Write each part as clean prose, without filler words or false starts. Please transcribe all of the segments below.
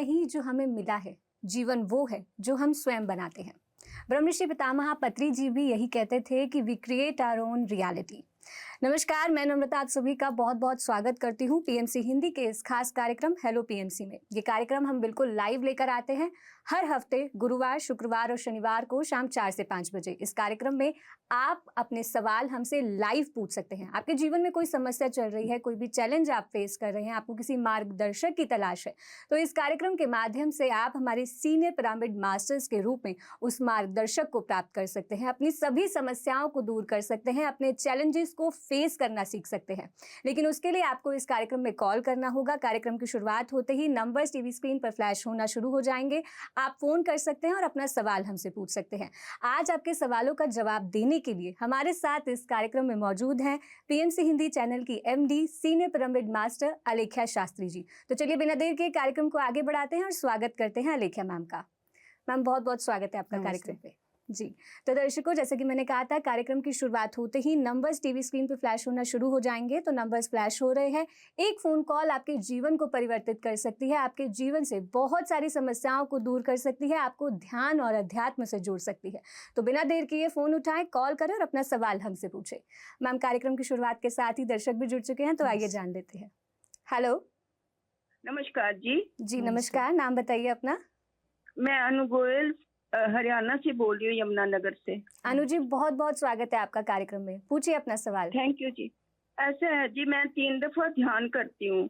नहीं जो हमें मिला है, जीवन वो है जो हम स्वयं बनाते हैं। ब्रह्मर्षि पितामह पत्री जी भी यही कहते थे कि we create our own reality. नमस्कार, मैं नम्रता आप सभी का बहुत बहुत स्वागत करती हूँ पीएमसी हिंदी के इस खास कार्यक्रम हेलो पीएमसी में। ये कार्यक्रम हम बिल्कुल लाइव लेकर आते हैं हर हफ्ते गुरुवार, शुक्रवार और शनिवार को शाम 4 से 5 बजे। इस कार्यक्रम में आप अपने सवाल हमसे लाइव पूछ सकते हैं। आपके जीवन में कोई समस्या चल रही है, कोई भी चैलेंज आप फेस कर रहे हैं, आपको किसी मार्गदर्शक की तलाश है, तो इस कार्यक्रम के माध्यम से आप हमारे सीनियर पिरामिड मास्टर्स के रूप में उस मार्गदर्शक को प्राप्त कर सकते हैं, अपनी सभी समस्याओं को दूर कर सकते हैं, अपने चैलेंजेस को फेस करना सीख सकते हैं। लेकिन उसके लिए आपको इस कार्यक्रम में कॉल करना होगा। कार्यक्रम की शुरुआत होते ही नंबर्स टीवी स्क्रीन पर फ्लैश होना शुरू हो जाएंगे। आप फोन कर सकते हैं और अपना सवाल हमसे पूछ सकते हैं। आज आपके सवालों का जवाब देने के लिए हमारे साथ इस कार्यक्रम में मौजूद हैं पीएमसी हिंदी चैनल की MD senior pyramid master अलेख्या Shastri ji. तो चलिए बिना देर के कार्यक्रम को आगे बढ़ाते हैं और स्वागत करते हैं अलेख्या मैम का। मैम बहुत बहुत स्वागत है आपका कार्यक्रम पे। जी, तो दर्शकों, जैसे कि मैंने कहा था, कार्यक्रम की शुरुआत होते ही नंबर्स टीवी स्क्रीन पर फ्लैश होना शुरू हो जाएंगे। तो नंबर्स फ्लैश हो रहे हैं। एक फोन कॉल आपके जीवन को परिवर्तित कर सकती है, आपके जीवन से बहुत सारी समस्याओं को दूर कर सकती है, आपको ध्यान और अध्यात्म से जोड़ सकती है। तो बिना देर किए फोन उठाएं, कॉल करें और अपना सवाल हमसे पूछें। मैम, कार्यक्रम की शुरुआत के साथ ही दर्शक भी जुड़ चुके हैं, तो आइए जान लेते हैं। हेलो, नमस्कार जी। जी नमस्कार, नाम बताइए अपना। मैं अनु गोयल हरियाणा से बोल रही हूँ, यमुनानगर से। अनु जी, बहुत बहुत स्वागत है आपका कार्यक्रम में। पूछिए अपना सवाल। थैंक यू जी। ऐसा है जी, मैं 3 दफा ध्यान करती हूँ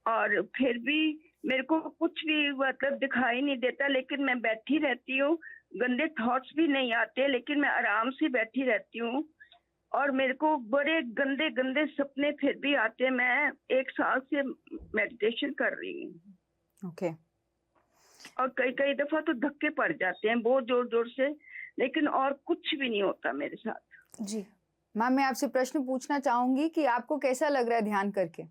और फिर भी मेरे को कुछ भी मतलब दिखाई नहीं देता, लेकिन मैं बैठी रहती हूँ। गंदे थॉट्स भी नहीं आते, लेकिन मैं आराम से बैठी रहती हूँ और मेरे को बड़े गंदे गंदे सपने फिर भी आते हैं। मैं 1 साल से मेडिटेशन कर रही हूँ। ओके। और कई कई दफा तो धक्के पड़ जाते हैं बहुत जोर जोर से, लेकिन और कुछ भी नहीं होता मेरे साथ। जी मैम, मैं आपसे प्रश्न पूछना चाहूंगी कि आपको कैसा लग रहा है ध्यान करके?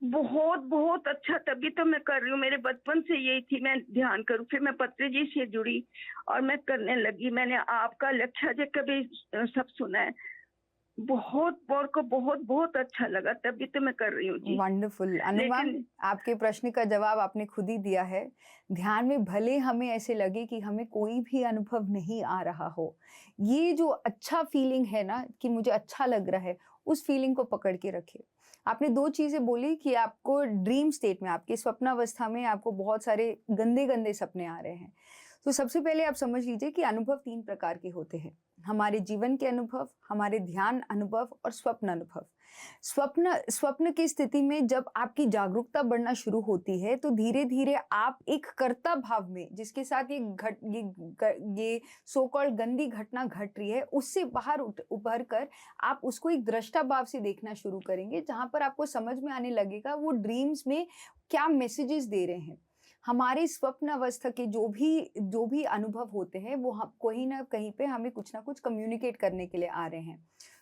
बहुत बहुत अच्छा, तभी तो मैं कर रही हूँ। मेरे बचपन से यही थी मैं ध्यान करूँ। फिर मैं पत्री जी से जुड़ी और मैं करने लगी। मैंने आपका लक्ष्य जी कभी सब सुना है, बहुत बहुत अच्छा लगा, तभी तो मैं कर रही हूँ जी। वंडरफुल। अनु मैम, आपके प्रश्न का जवाब आपने खुद ही दिया है। ध्यान में भले हमें ऐसे लगे कि हमें कोई भी अनुभव नहीं आ रहा हो, ये जो अच्छा फीलिंग है ना कि मुझे अच्छा लग रहा है, उस फीलिंग को पकड़ के रखे। आपने 2 चीजें बोली कि आपको ड्रीम स्टेट में, आपकी स्वप्नावस्था में आपको बहुत सारे गंदे गंदे सपने आ रहे हैं। तो सबसे पहले आप समझ लीजिए कि अनुभव 3 प्रकार के होते हैं। हमारे जीवन के अनुभव, हमारे ध्यान अनुभव और स्वप्न अनुभव। स्वप्न की स्थिति में जब आपकी जागरूकता बढ़ना शुरू होती है तो धीरे धीरे आप एक कर्ता भाव में, जिसके साथ ये सो कॉल्ड गंदी घटना घट रही है, उससे बाहर उभर कर आप उसको एक दृष्टा भाव से देखना शुरू करेंगे, जहां पर आपको समझ में आने लगेगा वो ड्रीम्स में क्या मैसेजेस दे रहे हैं। हमारे स्वप्न अवस्था के जो भी अनुभव होते हैं वो हम कहीं ना कहीं पे हमें कुछ ना कुछ कम्युनिकेट करने के लिए आ रहे हैं।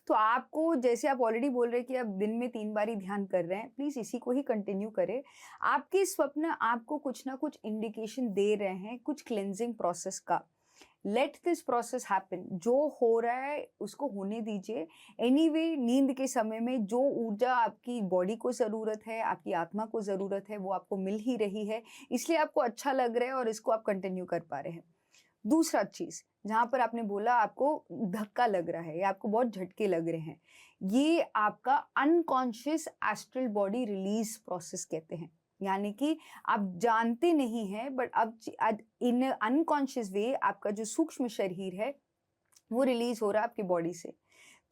तो आपको, जैसे आप ऑलरेडी बोल रहे हैं कि आप दिन में 3 बार ही ध्यान कर रहे हैं, प्लीज इसी को ही कंटिन्यू करें। आपके स्वप्न आपको कुछ ना कुछ इंडिकेशन दे रहे हैं कुछ क्लेंजिंग प्रोसेस का। Let this process happen. जो हो रहा है उसको होने दीजिए। एनीवे, नींद के समय में जो ऊर्जा आपकी बॉडी को जरूरत है, आपकी आत्मा को जरूरत है, वो आपको मिल ही रही है, इसलिए आपको अच्छा लग रहा है और इसको आप कंटिन्यू कर पा रहे हैं। दूसरा चीज, जहां पर आपने बोला आपको धक्का लग रहा है या आपको बहुत झटके लग रहे हैं, ये आपका unconscious astral body release process कहते हैं। यानी कि आप जानते नहीं हैं, बट अब इन अनकॉन्शियस वे आपका जो सूक्ष्म शरीर है वो रिलीज हो रहा है आपकी बॉडी से।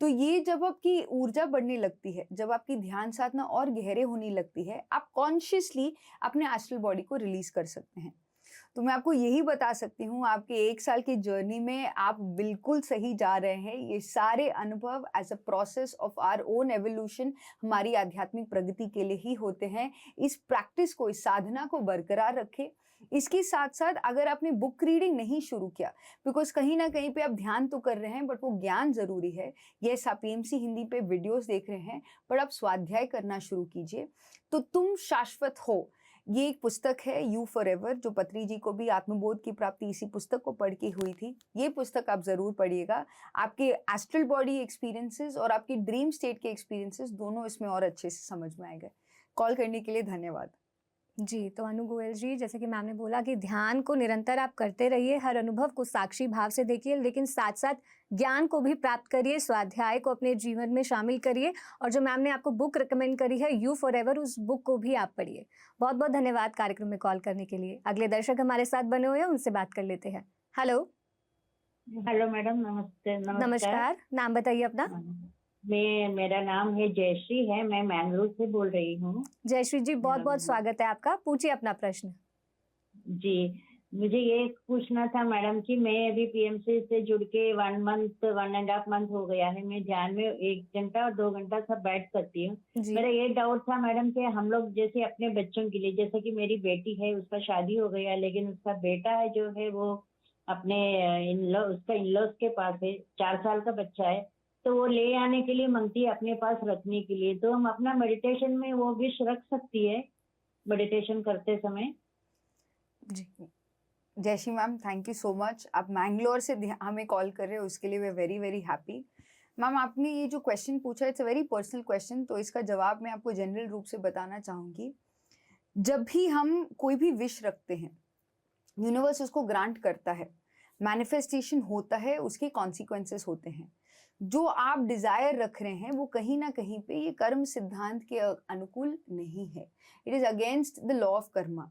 तो ये जब आपकी ऊर्जा बढ़ने लगती है, जब आपकी ध्यान साधना और गहरे होने लगती है, आप कॉन्शियसली अपने एस्ट्रल बॉडी को रिलीज कर सकते हैं। तो मैं आपको यही बता सकती हूँ, आपके 1 साल की जर्नी में आप बिल्कुल सही जा रहे हैं। ये सारे अनुभव as a process of our own evolution, हमारी आध्यात्मिक प्रगति के लिए ही होते हैं। इस प्रैक्टिस को, इस साधना को बरकरार रखें। इसके साथ साथ अगर आपने बुक रीडिंग नहीं शुरू किया, बिकॉज कहीं ना कहीं पे आप ध्यान तो कर रहे हैं बट वो ज्ञान जरूरी है। यस, आप पीएमसी हिंदी पे वीडियोस देख रहे हैं, बट आप स्वाध्याय करना शुरू कीजिए। तो तुम शाश्वत हो, ये एक पुस्तक है यू फॉर एवर, जो पत्री जी को भी आत्मबोध की प्राप्ति इसी पुस्तक को पढ़ के हुई थी। ये पुस्तक आप जरूर पढ़िएगा। आपके एस्ट्रल बॉडी एक्सपीरियंसेस और आपकी ड्रीम स्टेट के एक्सपीरियंसेस दोनों इसमें और अच्छे से समझ में आएंगे। कॉल करने के लिए धन्यवाद। जी, तो अनु गोयल जी, जैसे कि मैम ने बोला कि ध्यान को निरंतर आप करते रहिए, हर अनुभव को साक्षी भाव से देखिए, लेकिन साथ-साथ ज्ञान को भी प्राप्त करिए, स्वाध्याय को अपने जीवन में शामिल करिए और जो मैम ने आपको बुक रिकमेंड करी है यू फॉरएवर, उस बुक को भी आप पढ़िए। बहुत-बहुत धन्यवाद कार्यक्रम में कॉल करने के लिए। अगले दर्शक हमारे साथ बने हुए हैं, उनसे बात कर लेते हैं। हेलो, हेलो मैडम, नमस्ते। नमस्कार। नमस्कार, नाम बताइए अपना? मेरा नाम है जयश्री है, मैं मैंगलोर से बोल रही हूँ। जयश्री जी, बहुत-बहुत हाँ। स्वागत है आपका, पूछिए अपना प्रश्न। जी, मुझे ये पूछना था मैडम कि मैं अभी पीएमसी से जुड़ के 1.5 मंथ हो गया है। मैं ध्यान में 1 घंटा और 2 घंटा सब बैठ सकती हूँ। जी, मेरा ये डाउट था मैडम कि हम लोग जैसे अपने बच्चों के लिए, जैसे कि मेरी बेटी है, उसका शादी हो गया, लेकिन उसका बेटा है जो है वो अपने उसका इन-लॉज के पास है, 4 साल का बच्चा है। तो वो ले आने के लिए मांगती है अपने पास रखने के लिए, तो हम अपना मेडिटेशन में वो विश रख सकती है मेडिटेशन करते समय? जी Jayashree ma'am, thank you so much. आप मैंगलोर से हमें कॉल कर रहे हो, उसके लिए वे वेरी वेरी हैप्पी। मैम, आपने ये जो क्वेश्चन पूछा, it's a very personal question, तो इसका जवाब मैं आपको जनरल रूप से बताना चाहूँगी। जब भी हम कोई भी विश रखते हैं, यूनिवर्स उसको ग्रांट करता है, मैनिफेस्टेशन होता है, उसके कॉन्सिक्वेंसेस होते हैं। जो आप डिजायर रख रहे हैं वो कहीं ना कहीं पे ये कर्म सिद्धांत के अनुकूल नहीं है। It is against the law of Karma.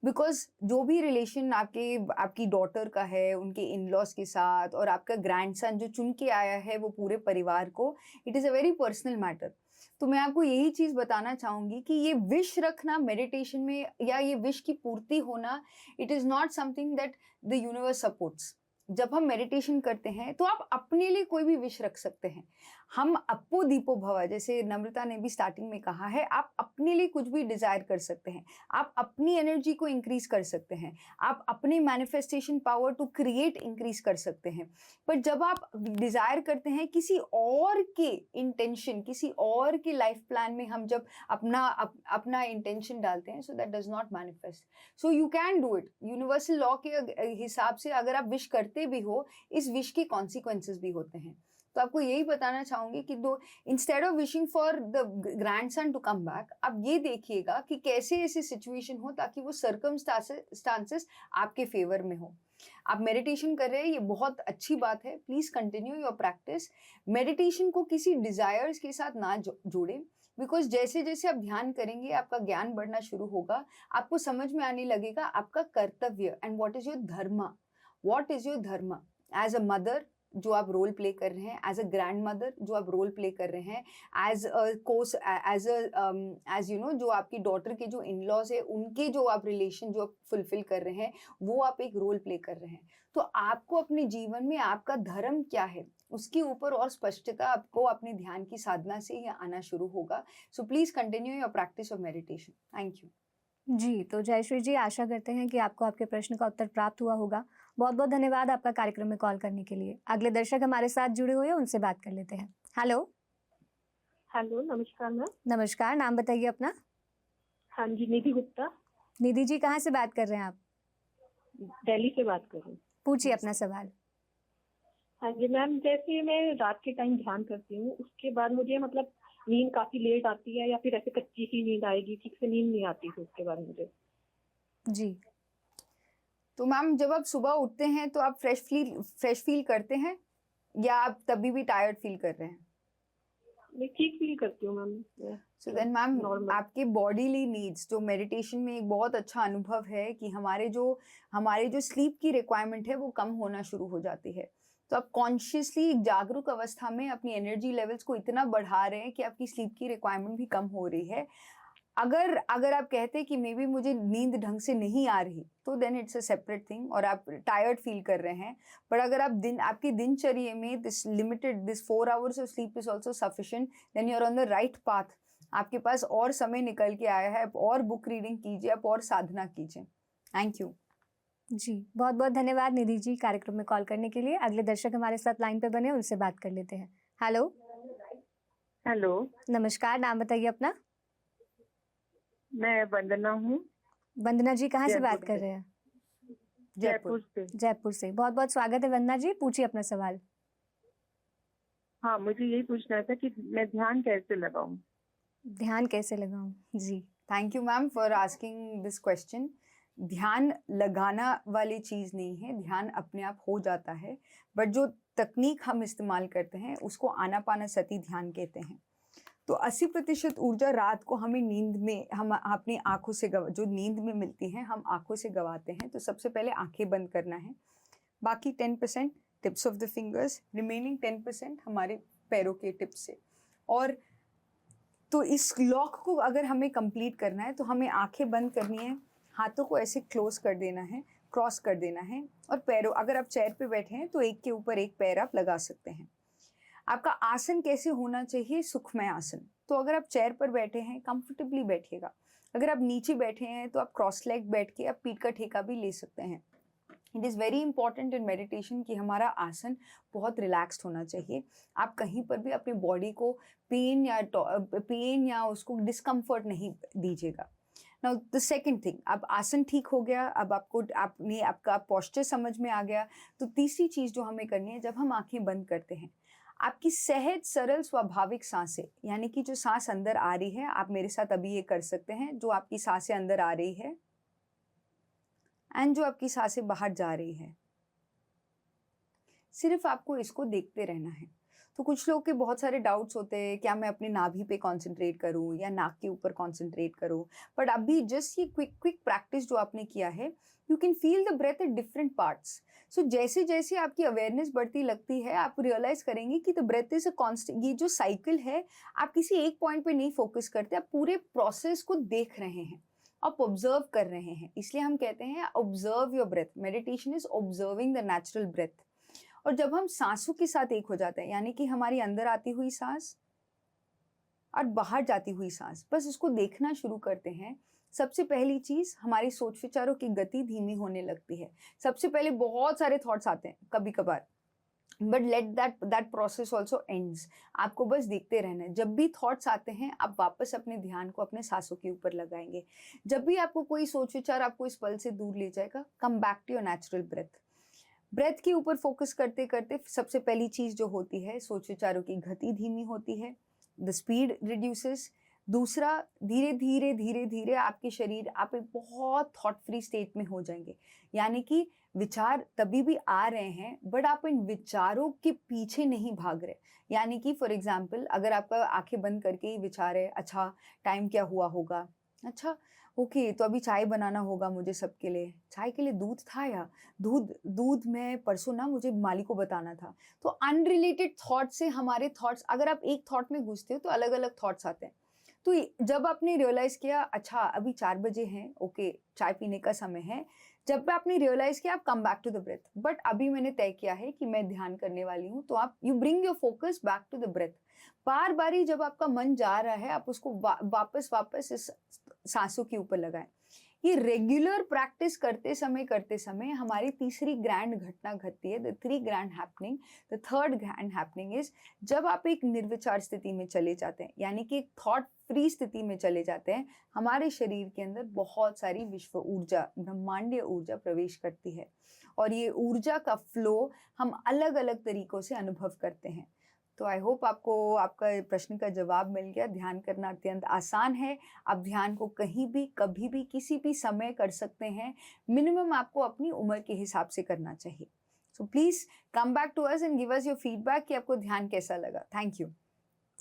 Because जो भी रिलेशन आपकी डॉटर का है उनके इन लॉज के साथ, और आपका ग्रैंडसन जो चुन के आया है वो पूरे परिवार को, it is a very personal matter. तो मैं आपको यही चीज़ बताना चाहूँगी कि ये विश रखना मेडिटेशन में, या ये विश की पूर्ति होना, it is not something that the universe supports. जब हम मेडिटेशन करते हैं तो आप अपने लिए कोई भी विश रख सकते हैं। हम अप्पो दीपो भव, जैसे नम्रता ने भी स्टार्टिंग में कहा है, आप अपने लिए कुछ भी डिजायर कर सकते हैं। आप अपनी एनर्जी को इंक्रीज कर सकते हैं। आप अपने manifestation power to create increase कर सकते हैं। पर जब आप डिजायर करते हैं किसी और के इंटेंशन, किसी और के लाइफ प्लान में हम जब अपना इंटेंशन डालते हैं, so that does not manifest. So you can do it. Universal law के हिसाब से अगर आप विश करते भी हो, इस विश के कॉन्सिक्वेंसेस भी होते हैं। तो आपको यही बताना चाहूंगी कि दो, instead of wishing for the grandson to come back, आप ये देखिएगा कि कैसे ऐसी सिचुएशन हो ताकि वो सर्कमस्टांसेस आपके फेवर में हो। आप मेडिटेशन कर रहे हैं, ये बहुत अच्छी बात है। Please continue your practice. Meditation को किसी डिजायर्स के साथ ना जोड़ें, बिकॉज जैसे जैसे आप ध्यान करेंगे आपका ज्ञान बढ़ना शुरू होगा, आपको समझ में आने लगेगा आपका कर्तव्य एंड व्हाट इज योर धर्म। व्हाट इज योर धर्म एज अ मदर जो आप रोल प्ले कर रहे हैं, एज अ ग्रैंड मदर जो आप रोल प्ले कर रहे हैं, as a course, as you know जो आपकी डॉटर के जो इन लॉज है उनके जो आप रिलेशन जो आप फुलफिल कर रहे हैं, वो आप एक रोल प्ले कर रहे हैं। तो आपको अपने जीवन में आपका धर्म क्या है उसके ऊपर और स्पष्टता आपको अपने ध्यान की साधना से ही आना शुरू होगा। So please continue your practice of meditation. Thank you. जी, तो जयश्री जी, आशा करते हैं कि आपको आपके प्रश्न का उत्तर प्राप्त हुआ होगा। बहुत-बहुत धन्यवाद आपका कार्यक्रम में कॉल करने के लिए। अगले दर्शक हमारे साथ जुड़े हुए हैं, उनसे बात कर लेते हैं। हेलो, हेलो, नमस्कार मैम। नमस्कार, नाम बताइए अपना? हाँ जी, निधि गुप्ता, निधि जी, कहाँ से बात कर रहे हैं आप? दिल्ली से बात कर रही हूँ। पूछिए अपना सवाल। हाँ जी मैम, जैसे मैं रात के टाइम ध्यान करती हूँ, उसके बाद मुझे मतलब नींद काफी लेट आती है, या फिर ऐसे कच्ची सी नींद आएगी, ठीक से नींद नहीं आती फिर उसके बाद मुझे। जी, तो मैम, जब आप सुबह उठते हैं तो आप फ्रेश फील करते हैं, या आप तभी भी टायर्ड फील कर रहे हैं? मैं ठीक फील करती हूँ ma'am. So then ma'am, normal. आपके बॉडीली नीड्स, जो मेडिटेशन में एक बहुत अच्छा अनुभव है कि हमारे जो स्लीप की रिक्वायरमेंट है वो कम होना शुरू हो जाती है। तो आप कॉन्शियसली एक जागरूक अवस्था में अपनी एनर्जी लेवल्स को इतना बढ़ा रहे हैं कि आपकी स्लीप की रिक्वायरमेंट भी कम हो रही है। अगर आप कहते हैं कि मे बी मुझे नींद ढंग से नहीं आ रही, तो then it's a separate thing और आप टायर्ड फील कर रहे हैं। पर अगर आप आपकी दिनचर्या में this 4 hours of sleep is also sufficient, then you are on the right path. आपके पास और समय निकल के आया है, आप और बुक रीडिंग कीजिए, आप और साधना कीजिए। Thank you. जी, बहुत-बहुत धन्यवाद निधि जी कार्यक्रम में कॉल करने के लिए। अगले दर्शक हमारे साथ लाइन पे बने हैं, उनसे बात कर लेते हैं। हेलो, हेलो, नमस्कार, नाम बताइए अपना? मैं वंदना हूँ, वंदना जी, कहाँ से जयपुर बात कर से। रहे हैं? जयपुर से। जयपुर से। बहुत-बहुत स्वागत है वंदना जी, पूछिए अपना सवाल। हाँ, मुझे यही पूछना था कि मैं ध्यान कैसे लगाऊं? ध्यान कैसे लगाऊं? जी, thank you ma'am for asking this question. ध्यान लगाना वाली चीज़ नहीं है, ध्यान अपने आप हो जाता है, बट जो तकनीक हम इस्तेमाल करते हैं उसको आनापानसति ध्यान कहते हैं। तो 80% ऊर्जा रात को हमें नींद में, हम अपनी आँखों से जो नींद में मिलती है हम आँखों से गंवाते हैं। तो सबसे पहले आँखें बंद करना है, बाकी 10% tips of the fingers, remaining 10% हमारे पैरों के टिप्स से। और तो इस लॉक को अगर हमें कंप्लीट करना है तो हमें आंखें बंद करनी है, हाथों को ऐसे क्लोज कर देना है, क्रॉस कर देना है, और पैरों, अगर आप चेयर पे बैठे हैं तो एक के ऊपर एक पैर आप लगा सकते हैं। आपका आसन कैसे होना चाहिए? सुखमय आसन। तो अगर आप चेयर पर बैठे हैं कंफर्टेबली बैठिएगा, अगर आप नीचे बैठे हैं तो आप क्रॉस लेग बैठ के आप पीठ का ठेका भी ले सकते हैं। It is very important in meditation कि हमारा आसन बहुत रिलैक्स्ड होना चाहिए। आप कहीं पर भी अपनी बॉडी को पेन या उसको डिस्कम्फर्ट नहीं दीजिएगा। नाउ द सेकंड थिंग, अब आसन ठीक हो गया, अब आपका पोस्चर समझ में आ गया, तो तीसरी चीज़ जो हमें करनी है, जब हम आंखें बंद करते हैं, आपकी सहज सरल स्वाभाविक सांसें, यानी कि जो सांस अंदर आ रही है, आप मेरे साथ अभी ये कर सकते हैं, जो आपकी सांसें अंदर आ रही है एंड जो आपकी सांसें बाहर जा रही है, सिर्फ आपको इसको देखते रहना है। तो कुछ लोग के बहुत सारे डाउट्स होते हैं, क्या मैं अपने नाभि पे कंसंट्रेट करूं या नाक के ऊपर कंसंट्रेट करूं, बट अभी जस्ट ये क्विक प्रैक्टिस जो आपने किया है, you can feel the breath at different parts. So जैसे जैसे आपकी अवेयरनेस बढ़ती लगती है, आप रियलाइज करेंगे कि the breath is a constant. ये जो साइकिल है, आप किसी एक पॉइंट पे नहीं फोकस करते, आप पूरे प्रोसेस को देख रहे हैं, आप ऑब्जर्व कर रहे हैं। इसलिए हम कहते हैं observe your breath. Meditation is observing the natural breath. और जब हम सांसों के साथ एक हो जाते हैं, यानी कि हमारी अंदर आती हुई सांस और बाहर जाती हुई सांस, बस उसको देखना शुरू करते हैं, सबसे पहली चीज हमारी सोच विचारों की गति धीमी होने लगती है। सबसे पहले बहुत सारे थॉट्स आते हैं कभी कभार, but let that process also ends. आपको बस देखते रहना है। जब भी थॉट्स आते हैं, आप वापस अपने ध्यान को अपने सांसों के ऊपर लगाएंगे। जब भी आपको कोई सोच विचार आपको इस पल से दूर ले जाएगा, come back to your natural breath. Breath के ऊपर फोकस करते करते सबसे पहली चीज जो होती है, सोच विचारों की गति धीमी होती है, द स्पीड रिड्यूसेस। दूसरा, धीरे धीरे धीरे धीरे आपके शरीर, आप एक बहुत थॉट फ्री स्टेट में हो जाएंगे। यानी कि विचार तभी भी आ रहे हैं, बट आप इन विचारों के पीछे नहीं भाग रहे। यानी कि फॉर एग्जाम्पल, अगर आपका आंखें बंद करके ही विचार है, अच्छा टाइम क्या हुआ होगा, अच्छा ओके तो अभी चाय बनाना होगा मुझे सबके लिए, चाय के लिए दूध था या दूध में परसों ना मुझे माली को बताना था। तो अनरिलेटेड थॉट से हमारे थॉट्स, अगर आप एक थॉट में घुसते हो तो अलग अलग थॉट्स आते हैं। तो जब आपने रियलाइज किया, अच्छा अभी 4 बजे हैं, ओके चाय पीने का समय है, जब आपने रियलाइज किया, आप come back to the breath. But अभी मैंने तय किया है कि मैं ध्यान करने वाली हूँ, तो आप you bring your focus back to the breath. बार बारी जब आपका मन जा रहा है, आप उसको वापस इस सांसों के ऊपर लगाएं। ये रेगुलर प्रैक्टिस करते समय हमारी तीसरी ग्रैंड घटना घटती है, the three grand happening. The third grand happening is जब आप एक निर्विचार स्थिति में चले जाते हैं, यानी कि एक थॉट फ्री स्थिति में चले जाते हैं, हमारे शरीर के अंदर बहुत सारी विश्व ऊर्जा, ब्रह्मांडीय ऊर्जा प्रवेश करती है, और ये ऊर्जा का फ्लो हम अलग अलग तरीकों से अनुभव करते हैं। तो आई होप आपको आपका प्रश्न का जवाब मिल गया। ध्यान करना अत्यंत आसान है। आप ध्यान को कहीं भी, कभी भी, किसी भी समय कर सकते हैं। मिनिमम आपको अपनी उम्र के हिसाब से करना चाहिए। So please come back to us and give us your feedback कि आपको ध्यान कैसा लगा। थैंक यू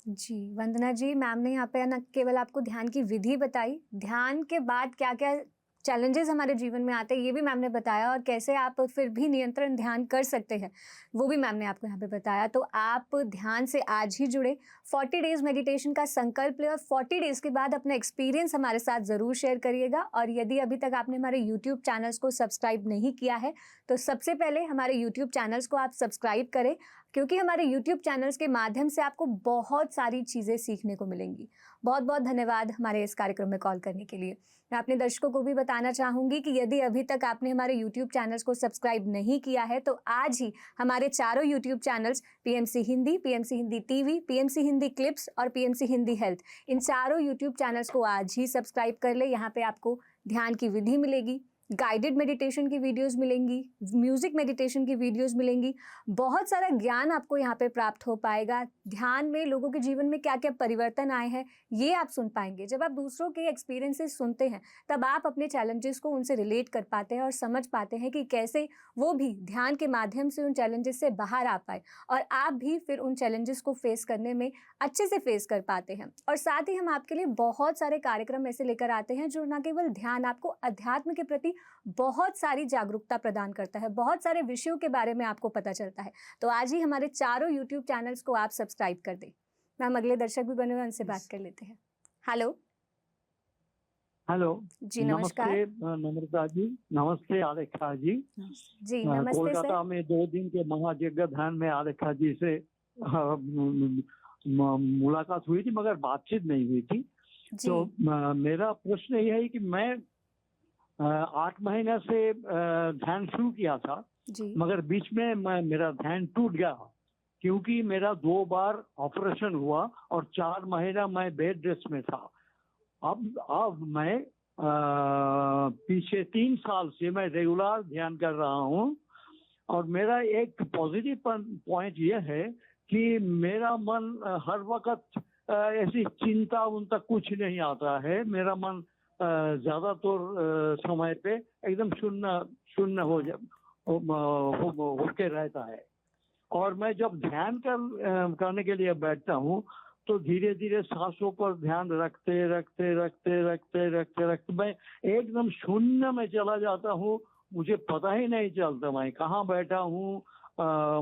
जी वंदना जी, मैम ने यहाँ पे न केवल आपको ध्यान की विधि बताई, ध्यान के बाद क्या क्या चैलेंजेस हमारे जीवन में आते हैं ये भी मैम ने बताया, और कैसे आप फिर भी नियंत्रण ध्यान कर सकते हैं वो भी मैम ने आपको यहाँ पे बताया। तो आप ध्यान से आज ही जुड़े, 40 डेज मेडिटेशन का संकल्प लें और 40 डेज के बाद अपना एक्सपीरियंस हमारे साथ ज़रूर शेयर करिएगा। और यदि अभी तक आपने हमारे यूट्यूब चैनल्स को सब्सक्राइब नहीं किया है तो सबसे पहले हमारे यूट्यूब चैनल्स को आप सब्सक्राइब करें, क्योंकि हमारे यूट्यूब चैनल्स के माध्यम से आपको बहुत सारी चीज़ें सीखने को मिलेंगी। बहुत बहुत धन्यवाद हमारे इस कार्यक्रम में कॉल करने के लिए। मैं अपने दर्शकों को भी बताना चाहूँगी कि यदि अभी तक आपने हमारे यूट्यूब चैनल्स को सब्सक्राइब नहीं किया है तो आज ही हमारे चारों YouTube channels PMC Hindi, PMC Hindi TV, PMC Hindi clips और पीएमसी हिंदी हेल्थ, इन चारों यूट्यूब चैनल्स को आज ही सब्सक्राइब कर ले। यहाँ पे आपको ध्यान की विधि मिलेगी, गाइडेड मेडिटेशन की वीडियोस मिलेंगी, म्यूजिक मेडिटेशन की वीडियोस मिलेंगी, बहुत सारा ज्ञान आपको यहाँ पे प्राप्त हो पाएगा। ध्यान में लोगों के जीवन में क्या क्या परिवर्तन आए हैं ये आप सुन पाएंगे। जब आप दूसरों के एक्सपीरियंसेस सुनते हैं तब आप अपने चैलेंजेस को उनसे रिलेट कर पाते हैं और समझ पाते हैं कि कैसे वो भी ध्यान के माध्यम से उन चैलेंजेस से बाहर आ पाए और आप भी फिर उन चैलेंजेस को फेस करने में अच्छे से फेस कर पाते हैं। और साथ ही हम आपके लिए बहुत सारे कार्यक्रम ऐसे लेकर आते हैं जो न केवल ध्यान, आपको अध्यात्म के प्रति बहुत सारी जागरूकता प्रदान करता है, बहुत सारे विषयों के बारे में आपको पता चलता है। तो आज ही हमारे चारों यूट्यूब चैनल्स को आप सब्सक्राइब कर दें। मैम अगले दर्शक भी बने हुए, उनसे बात कर लेते हैं। हेलो हेलो जी, नमस्कार। नमस्ते नम्रता जी, नमस्ते आलेखा जी। जी नमस्ते सर। कोलकाता में 2 दिन के महायज्ञ ध्यान में आलेखा जी से मुलाकात हुई थी मगर बातचीत नहीं हुई थी। जी तो मेरा प्रश्न ये है कि मैं 8 महीने से ध्यान शुरू किया था जी मगर बीच में मेरा ध्यान टूट गया क्योंकि मेरा 2 बार ऑपरेशन हुआ और 4 महीना मैं बेड रेस्ट में था। अब मैं पीछे 3 साल से मैं रेगुलर ध्यान कर रहा हूँ और मेरा एक पॉजिटिव पॉइंट ये है कि मेरा मन हर वक्त ऐसी चिंता उनका कुछ नहीं आता है। मेरा मन ज्यादातर समय पे एकदम शून्य होके रहता है और मैं जब ध्यान करने के लिए बैठता हूँ तो धीरे धीरे सांसों पर ध्यान रखते रखते रखते रखते रखते रखते मैं एकदम शून्य में चला जाता हूँ। मुझे पता ही नहीं चलता मैं कहाँ बैठा हूँ,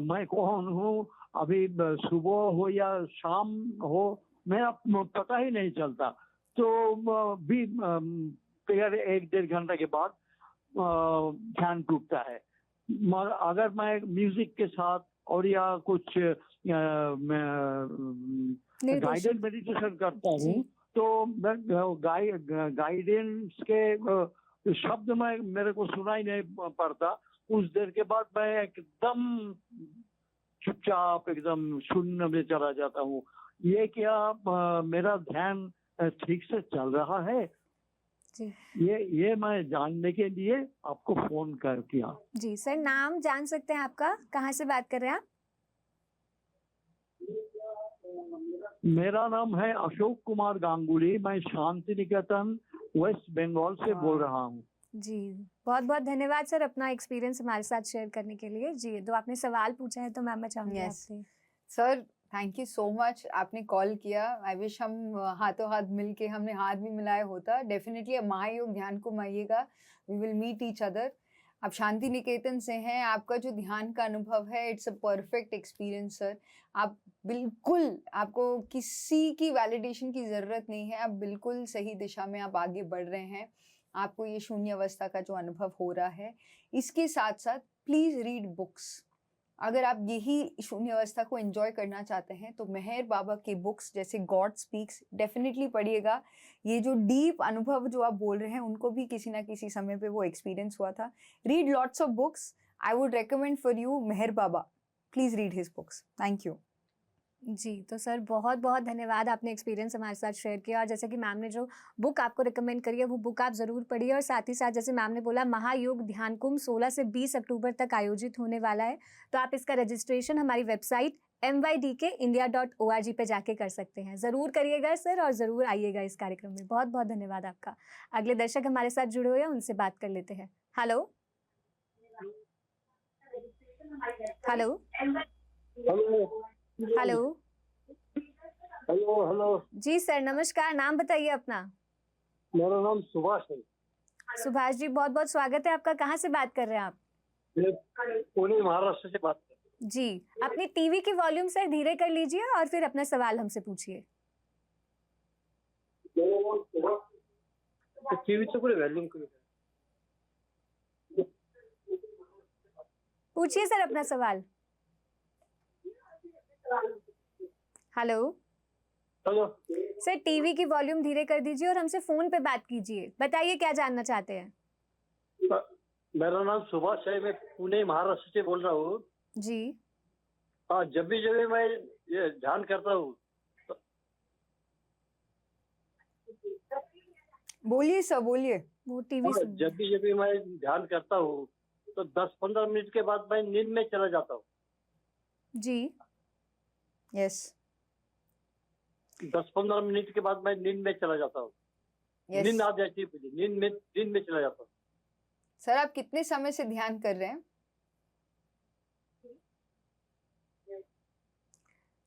मैं कौन हूँ, अभी सुबह हो या शाम हो, मेरा पता ही नहीं चलता। तो भी फिर 1-1.5 घंटे के बाद ध्यान टूटता है। मगर अगर मैं म्यूजिक के साथ और या कुछ गाइडेड मेडिटेशन करता हूँ तो गाइडेंस के शब्द में मेरे को सुनाई नहीं पड़ता। उस देर के बाद मैं एकदम चुपचाप एकदम शून्य में चला जाता हूँ। ये क्या मेरा ध्यान ठीक से चल रहा है? जी ये मैं जानने के लिए आपको फोन कर किया। जी सर, नाम जान सकते हैं आपका? कहाँ से बात कर रहे हैं आप? मेरा नाम है अशोक कुमार गांगुली। मैं शांति निकेतन वेस्ट बंगाल से बोल रहा हूँ। जी बहुत बहुत धन्यवाद सर अपना एक्सपीरियंस हमारे साथ शेयर करने के लिए। जी तो आपने सवाल पूछा है तो मैम मैं चाहूंगी Yes. आपसे। Sir thank you so much, आपने कॉल किया। आई विश हम हाथों हाथ मिलके हमने हाथ भी मिलाया होता। डेफिनेटली महायोग ध्यान को माइएगा, we will meet each other. आप शांति निकेतन से हैं, आपका जो ध्यान का अनुभव है it's a perfect experience sir. आप बिल्कुल, आपको किसी की वैलिडेशन की ज़रूरत नहीं है, आप बिल्कुल सही दिशा में आप आगे बढ़ रहे हैं। आपको ये शून्य अवस्था का जो अनुभव हो रहा है, इसके साथ साथ प्लीज़ रीड बुक्स। अगर आप यही शून्य अवस्था को एंजॉय करना चाहते हैं तो मेहर बाबा की बुक्स जैसे गॉड स्पीक्स डेफिनेटली पढ़िएगा। ये जो डीप अनुभव जो आप बोल रहे हैं उनको भी किसी ना किसी समय पे वो एक्सपीरियंस हुआ था। Read lots of books, I would recommend for you Meher Baba, please read his books. Thank you. जी तो सर बहुत बहुत धन्यवाद, आपने एक्सपीरियंस हमारे साथ शेयर किया। और जैसे कि मैम ने जो बुक आपको रिकमेंड करी है वो बुक आप ज़रूर पढ़िए। और साथ ही साथ जैसे मैम ने बोला महायोग ध्यान कुंभ 16 से 20 अक्टूबर तक आयोजित होने वाला है, तो आप इसका रजिस्ट्रेशन हमारी वेबसाइट mydkindia.org पे जाके कर सकते हैं। ज़रूर करिएगा सर और ज़रूर आइएगा इस कार्यक्रम में। बहुत बहुत धन्यवाद आपका। अगले दर्शक हमारे साथ जुड़े हुए हैं, उनसे बात कर लेते हैं। Hello hello hello hello hello जी सर नमस्कार, नाम बताइए अपना। मेरा नाम सुभाष है। सुभाष जी बहुत बहुत स्वागत है आपका। कहाँ से बात कर रहे हैं आप? मैं पुणे महाराष्ट्र से बात कर रहा जी अपनी टीवी की वॉल्यूम सर धीरे कर लीजिए और फिर अपना सवाल हमसे पूछिए। हूँ। टीव्हीचं कुठे व्हॅल्यूम कमी आहे? पूछिए सर अपना सवाल। हेलो हेलो सर, टीवी की वॉल्यूम धीरे कर दीजिए और हमसे फोन पे बात कीजिए। बताइए क्या जानना चाहते हैं? मेरा नाम सुभाष है, मैं पुणे महाराष्ट्र से बोल रहा हूँ। जी हाँ, जब भी मैं ये ध्यान करता हूँ बोलिए सर, बोलिए। वो टीवी और सुन जब भी मैं ध्यान करता हूँ तो 10-15 मिनट के बाद मैं नींद में चला जाता हूँ। जी। यस, 10-15 मिनट के बाद मैं नींद में चला जाता हूँ। यस। नींद आ जाती है मुझे, नींद में चला जाता हूँ। सर, आप कितने समय से ध्यान कर रहे हैं?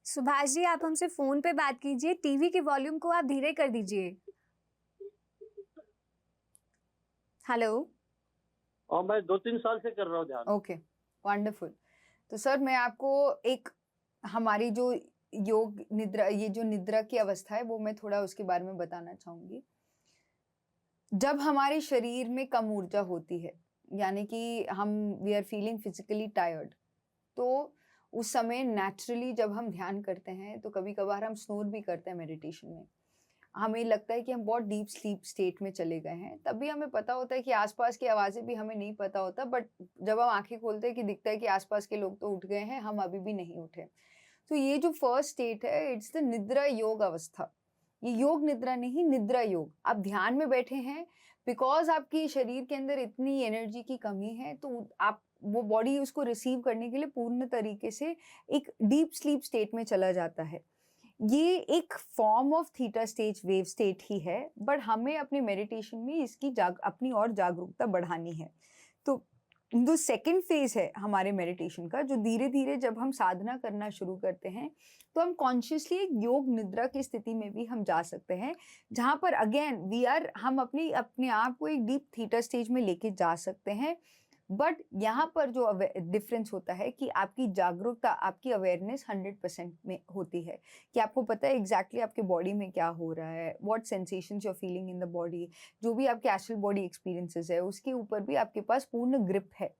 सुभाष जी, आप हमसे फोन पे बात कीजिए, टीवी के वॉल्यूम को आप धीरे कर दीजिए। हेलो। और मैं 2-3 साल से कर रहा हूँ ध्यान। Okay, wonderful. तो सर, मैं आपको एक हमारी जो योग निद्रा, ये जो निद्रा की अवस्था है, वो मैं थोड़ा उसके बारे में बताना चाहूंगी। जब हमारे शरीर में कम ऊर्जा होती है, यानी कि हम we are feeling physically tired, तो उस समय नेचुरली जब हम ध्यान करते हैं तो कभी कभार हम स्नोर भी करते हैं मेडिटेशन में। हमें लगता है कि हम बहुत डीप स्लीप स्टेट में चले गए हैं, तब भी हमें पता होता है कि आसपास की आवाज़ें भी हमें नहीं पता होता, बट जब हम आंखें खोलते हैं कि दिखता है कि आसपास के लोग तो उठ गए हैं, हम अभी भी नहीं उठे। तो ये जो फर्स्ट स्टेट है, इट्स द निद्रा योग अवस्था। ये योग निद्रा नहीं, निद्रा योग। आप ध्यान में बैठे हैं बिकॉज आपकी शरीर के अंदर इतनी एनर्जी की कमी है, तो आप वो बॉडी उसको रिसीव करने के लिए पूर्ण तरीके से एक डीप स्लीप स्टेट में चला जाता है। ये एक form of theta stage wave state ही है, बट हमें अपने मेडिटेशन में इसकी अपनी और जागरूकता बढ़ानी है। तो जो सेकंड फेज है हमारे मेडिटेशन का, जो धीरे धीरे जब हम साधना करना शुरू करते हैं तो हम कॉन्शियसली एक योग निद्रा की स्थिति में भी हम जा सकते हैं, जहाँ पर अगेन हम अपने आप को एक डीप थीटा स्टेज में लेके जा सकते हैं। बट यहाँ पर जो डिफरेंस होता है कि आपकी जागरूकता, आपकी अवेयरनेस 100% में होती है, कि आपको पता है एग्जैक्टली आपके बॉडी में क्या हो रहा है, what sensations you are feeling in the body. जो भी आपके एस्ट्रल बॉडी एक्सपीरियंसेस है, उसके ऊपर भी आपके पास पूर्ण ग्रिप है।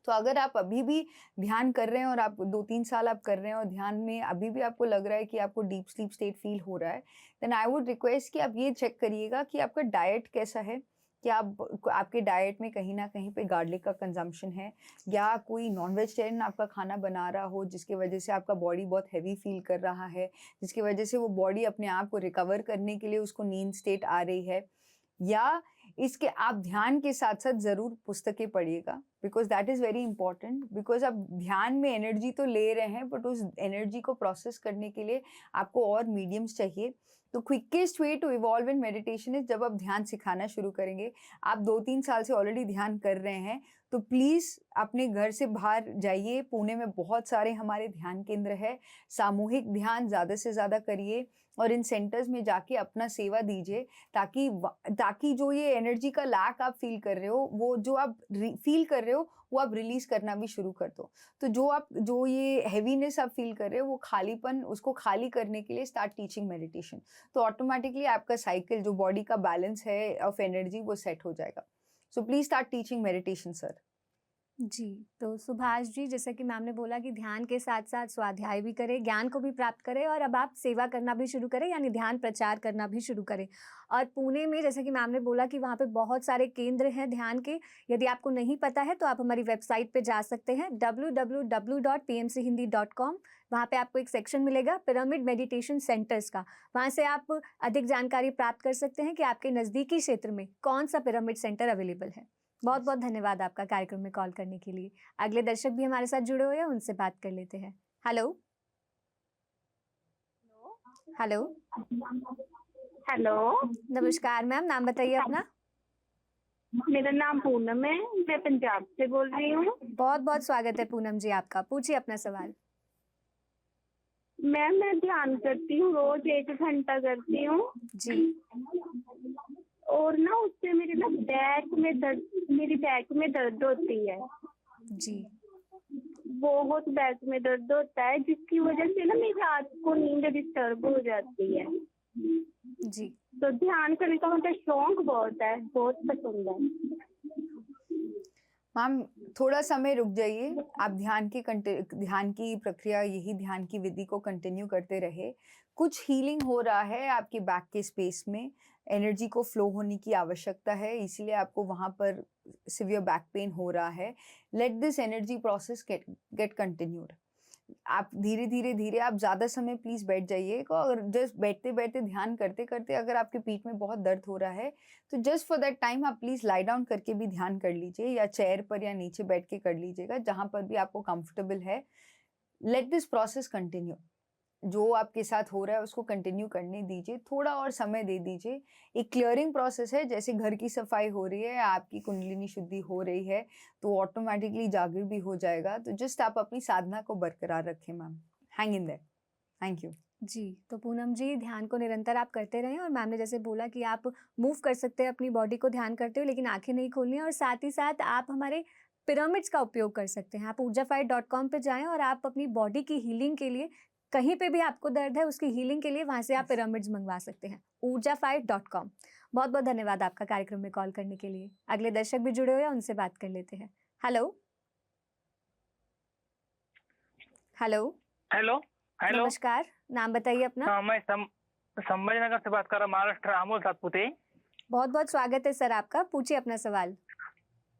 तो अगर आप अभी भी ध्यान कर रहे हैं और आप 2-3 साल आप कर रहे हैं और ध्यान में अभी भी आपको लग रहा है कि आपको डीप स्लीप स्टेट फील हो रहा है, देन आई वुड रिक्वेस्ट कि आप ये चेक करिएगा कि आपका डाइट कैसा है, कि आपके डाइट में कहीं ना कहीं पे गार्लिक का कंजम्पशन है, या कोई नॉन वेजिटेरियन आपका खाना बना रहा हो जिसकी वजह से आपका बॉडी बहुत हैवी फील कर रहा है, जिसकी वजह से वो बॉडी अपने आप को रिकवर करने के लिए उसको नींद स्टेट आ रही है। या इसके आप ध्यान के साथ साथ ज़रूर पुस्तकें पढ़िएगा, because that is very important. Because आप ध्यान में एनर्जी तो ले रहे हैं, बट उस एनर्जी को प्रोसेस करने के लिए आपको और मीडियम्स चाहिए। तो quickest way to evolve in meditation is, जब आप ध्यान सिखाना शुरू करेंगे, आप 2-3 साल से ऑलरेडी ध्यान कर रहे हैं, तो प्लीज़ अपने घर से बाहर जाइए। पुणे में बहुत सारे हमारे ध्यान केंद्र है, सामूहिक ध्यान ज़्यादा से ज़्यादा करिए और इन सेंटर्स में जाके अपना सेवा दीजिए, ताकि जो ये एनर्जी का लैक आप फील कर रहे हो, वो जो आप फील कर रहे हो वो आप रिलीज करना भी शुरू कर दो। तो जो ये हैवीनेस आप फील कर रहे हो, वो खालीपन, उसको खाली करने के लिए स्टार्ट टीचिंग मेडिटेशन। तो ऑटोमेटिकली आपका साइकिल, जो बॉडी का बैलेंस है ऑफ एनर्जी, वो सेट हो जाएगा। So please start teaching meditation sir. जी, तो सुभाष जी, जैसा कि मैम ने बोला कि ध्यान के साथ साथ स्वाध्याय भी करें, ज्ञान को भी प्राप्त करें, और अब आप सेवा करना भी शुरू करें, यानी ध्यान प्रचार करना भी शुरू करें। और पुणे में, जैसा कि मैम ने बोला, कि वहाँ पे बहुत सारे केंद्र हैं ध्यान के। यदि आपको नहीं पता है तो आप हमारी वेबसाइट पे जा सकते हैं www.pmchindi.com। वहाँ पे आपको एक सेक्शन मिलेगा पिरामिड मेडिटेशन सेंटर्स का। वहाँ से आप अधिक जानकारी प्राप्त कर सकते हैं कि आपके नज़दीकी क्षेत्र में कौन सा पिरामिड सेंटर अवेलेबल है। बहुत बहुत धन्यवाद आपका कार्यक्रम में कॉल करने के लिए। अगले दर्शक भी हमारे साथ जुड़े हुए हैं, उनसे बात कर लेते हैं। हेलो हेलो हेलो, नमस्कार मैम, नाम बताइए अपना। मेरा नाम पूनम है, मैं पंजाब से बोल रही हूँ। बहुत बहुत स्वागत है पूनम जी आपका, पूछिए अपना सवाल। मैम, मैं ध्यान करती हूँ, रोज 1 घंटा करती हूँ जी और ना उससे मेरी बैक में दर्द होती है। जी बहुत बैक में दर्द होता है, जिसकी वजह से ना मेरी रात को नींद डिस्टर्ब हो जाती है। जी तो ध्यान करने का मुझे शौक बहुत है, बहुत पसंद है। मैम, थोड़ा समय रुक जाइए। आप ध्यान की प्रक्रिया, यही ध्यान की विधि को कंटिन्यू करते रहे। कुछ हीलिंग हो रहा है आपकी बैक के स्पेस में, एनर्जी को फ्लो होने की आवश्यकता है, इसीलिए आपको वहाँ पर सिवियर बैक पेन हो रहा है। Let this energy process get continued. आप धीरे धीरे धीरे आप ज़्यादा समय प्लीज़ बैठ जाइए, और जस्ट बैठते बैठते ध्यान करते करते अगर आपके पीठ में बहुत दर्द हो रहा है तो जस्ट फॉर दैट टाइम आप प्लीज़ लाई डाउन करके भी ध्यान कर लीजिए, या चेयर पर या नीचे बैठ के कर लीजिएगा, जहाँ पर भी आपको कंफर्टेबल है। Let this process continue. जो आपके साथ हो रहा है उसको कंटिन्यू करने दीजिए, थोड़ा और समय दे दीजिए। एक क्लियरिंग प्रोसेस है, जैसे घर की सफाई हो रही है, आपकी कुंडलिनी शुद्धि हो रही है तो ऑटोमेटिकली जागृत भी हो जाएगा। तो जस्ट आप अपनी साधना को बरकरार रखें ma'am. Hang in there. Thank you. जी, तो पूनम जी, ध्यान को निरंतर आप करते रहें, और मैम ने जैसे बोला कि आप मूव कर सकते हैं अपनी बॉडी को ध्यान करते हुए, लेकिन आंखें नहीं खोलनी है, और साथ ही साथ आप हमारे पिरामिड्स का उपयोग कर सकते हैं। आप ऊर्जाफाइट.com पे जाएं और आप अपनी बॉडी की हीलिंग के लिए, कहीं पे भी आपको दर्द है उसकी हीलिंग के लिए वहां से आप पिरामिड्स मंगवा सकते हैं, ऊर्जाफाइट.com। बहुत बहुत धन्यवाद आपका कार्यक्रम में कॉल करने के लिए। अगले दर्शक भी जुड़े हुए हैं, उनसे बात कर लेते हैं। Hello hello hello hello. नमस्कार, नाम बताइए अपना। हाँ, मैं संभाजीनगर से बात कर रहा हूँ, महाराष्ट्र, अमोल सातपुते। बहुत बहुत स्वागत है सर आपका, पूछिए अपना सवाल।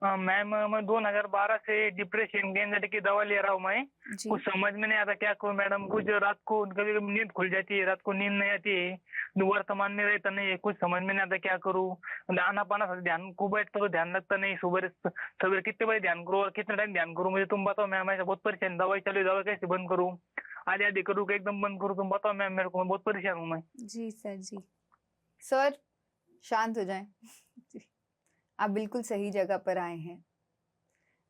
मैम, मैं 2012 से डिप्रेशन की एंजाइटी की दवा ले रहा हूँ। मैं जी कुछ समझ में नहीं आता क्या करूँ मैडम। कुछ रात को कभी कभी नींद खुल जाती है, रात को नींद नहीं आती है, वर्तमान में रहता नहीं है, कुछ समझ में नहीं आता क्या करूँ। आना पाना ध्यान को बैठता तो ध्यान लगता नहीं। सुबह सवेरे कितने बजे ध्यान करूँ और कितने टाइम ध्यान करूँ, मुझे तुम बताओ मैम। मैं बहुत परेशान, दवाई चली, दवाई कैसे बंद करूँ, आधी आधी करूँ कि एकदम बंद करूँ, तुम बताओ मैम मेरे को, मैं बहुत परेशान हूँ मैं। जी सर जी। सर शांत हो जाएं। आप बिल्कुल सही जगह पर आए हैं।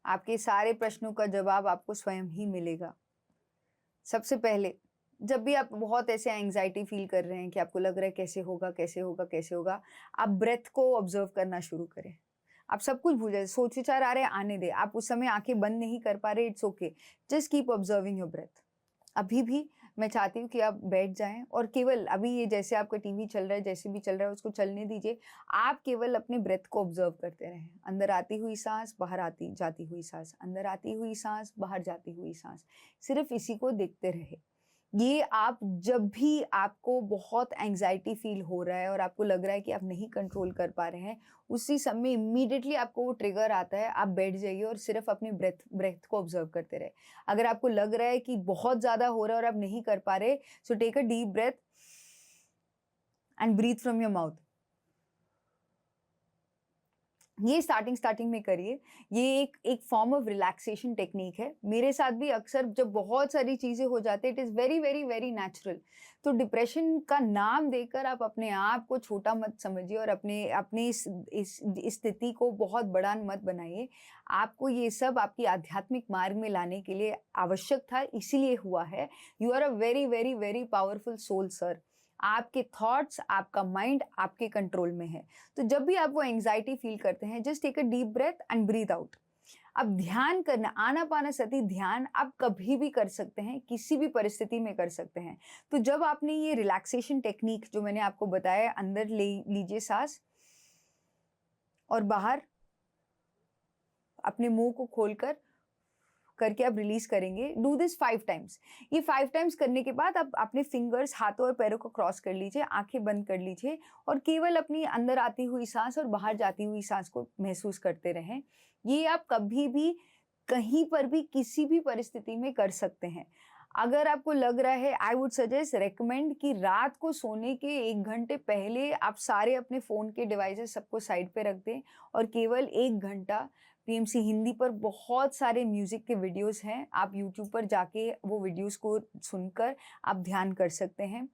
आपके सारे प्रश्नों का जवाब आपको स्वयं ही मिलेगा। सबसे पहले, जब भी आप बहुत ऐसे एंजाइटी फील कर रहे हैं कि आपको लग रहा है कैसे होगा कैसे होगा कैसे होगा, आप ब्रेथ को ऑब्जर्व करना शुरू करें। आप सब कुछ भूल जाए, सोच विचार आ रहे हैं आने दे, आप उस समय आंखें बंद नहीं कर पा रहे, it's okay, just keep observing your breath. अभी भी मैं चाहती हूँ कि आप बैठ जाएं और केवल अभी ये जैसे आपका टीवी चल रहा है, जैसे भी चल रहा है उसको चलने दीजिए। आप केवल अपने ब्रेथ को ऑब्जर्व करते रहें। अंदर आती हुई सांस, बाहर आती जाती हुई सांस, अंदर आती हुई सांस, बाहर जाती हुई सांस, सिर्फ इसी को देखते रहे। ये आप जब भी आपको बहुत एंजाइटी फील हो रहा है और आपको लग रहा है कि आप नहीं कंट्रोल कर पा रहे हैं, उसी समय इमीडिएटली आपको वो ट्रिगर आता है, आप बैठ जाइए और सिर्फ अपने ब्रेथ को ऑब्जर्व करते रहे। अगर आपको लग रहा है कि बहुत ज़्यादा हो रहा है और आप नहीं कर पा रहे, so take a deep breath and breathe from your mouth. ये स्टार्टिंग में करिए। ये एक फॉर्म ऑफ रिलैक्सेशन टेक्निक है। मेरे साथ भी अक्सर जब बहुत सारी चीज़ें हो जाती है, it is very very very natural. तो डिप्रेशन का नाम देकर आप अपने आप को छोटा मत समझिए और अपने इस स्थिति को बहुत बड़ा मत बनाइए। आपको ये सब आपकी आध्यात्मिक मार्ग में लाने के लिए आवश्यक था, इसीलिए हुआ है। You are a very very very powerful soul sir. आपके थॉट्स, आपका माइंड आपके कंट्रोल में है। तो जब भी आप वो एंजाइटी फील करते हैं, just take a deep breath and breathe out. अब ध्यान करना, आनापानसति ध्यान आप कभी भी कर सकते हैं, किसी भी परिस्थिति में कर सकते हैं। तो जब आपने ये रिलैक्सेशन टेक्निक जो मैंने आपको बताया, अंदर ले लीजिए सांस और बाहर अपने मुंह को खोलकर करके आप रिलीज करेंगे। Do this 5 times. ये 5 टाइम्स करने के बाद आप अपने फिंगर्स, हाथों और पैरों को क्रॉस कर लीजिए, आंखें बंद कर लीजिए और केवल अपनी अंदर आती हुई सांस और बाहर जाती हुई सांस को महसूस करते रहें। ये आप कभी भी, कहीं पर भी, किसी भी परिस्थिति में कर सकते हैं। अगर आपको लग रहा है, आई वुड सजेस्ट, रेकमेंड कि रात को सोने के 1 घंटे पहले आप सारे अपने फ़ोन के डिवाइसेस सबको साइड पे रख दें और केवल 1 घंटा पीएमसी हिंदी पर बहुत सारे म्यूजिक के वीडियोस हैं, आप यूट्यूब पर जाके वो वीडियोस को सुनकर आप ध्यान कर सकते हैं।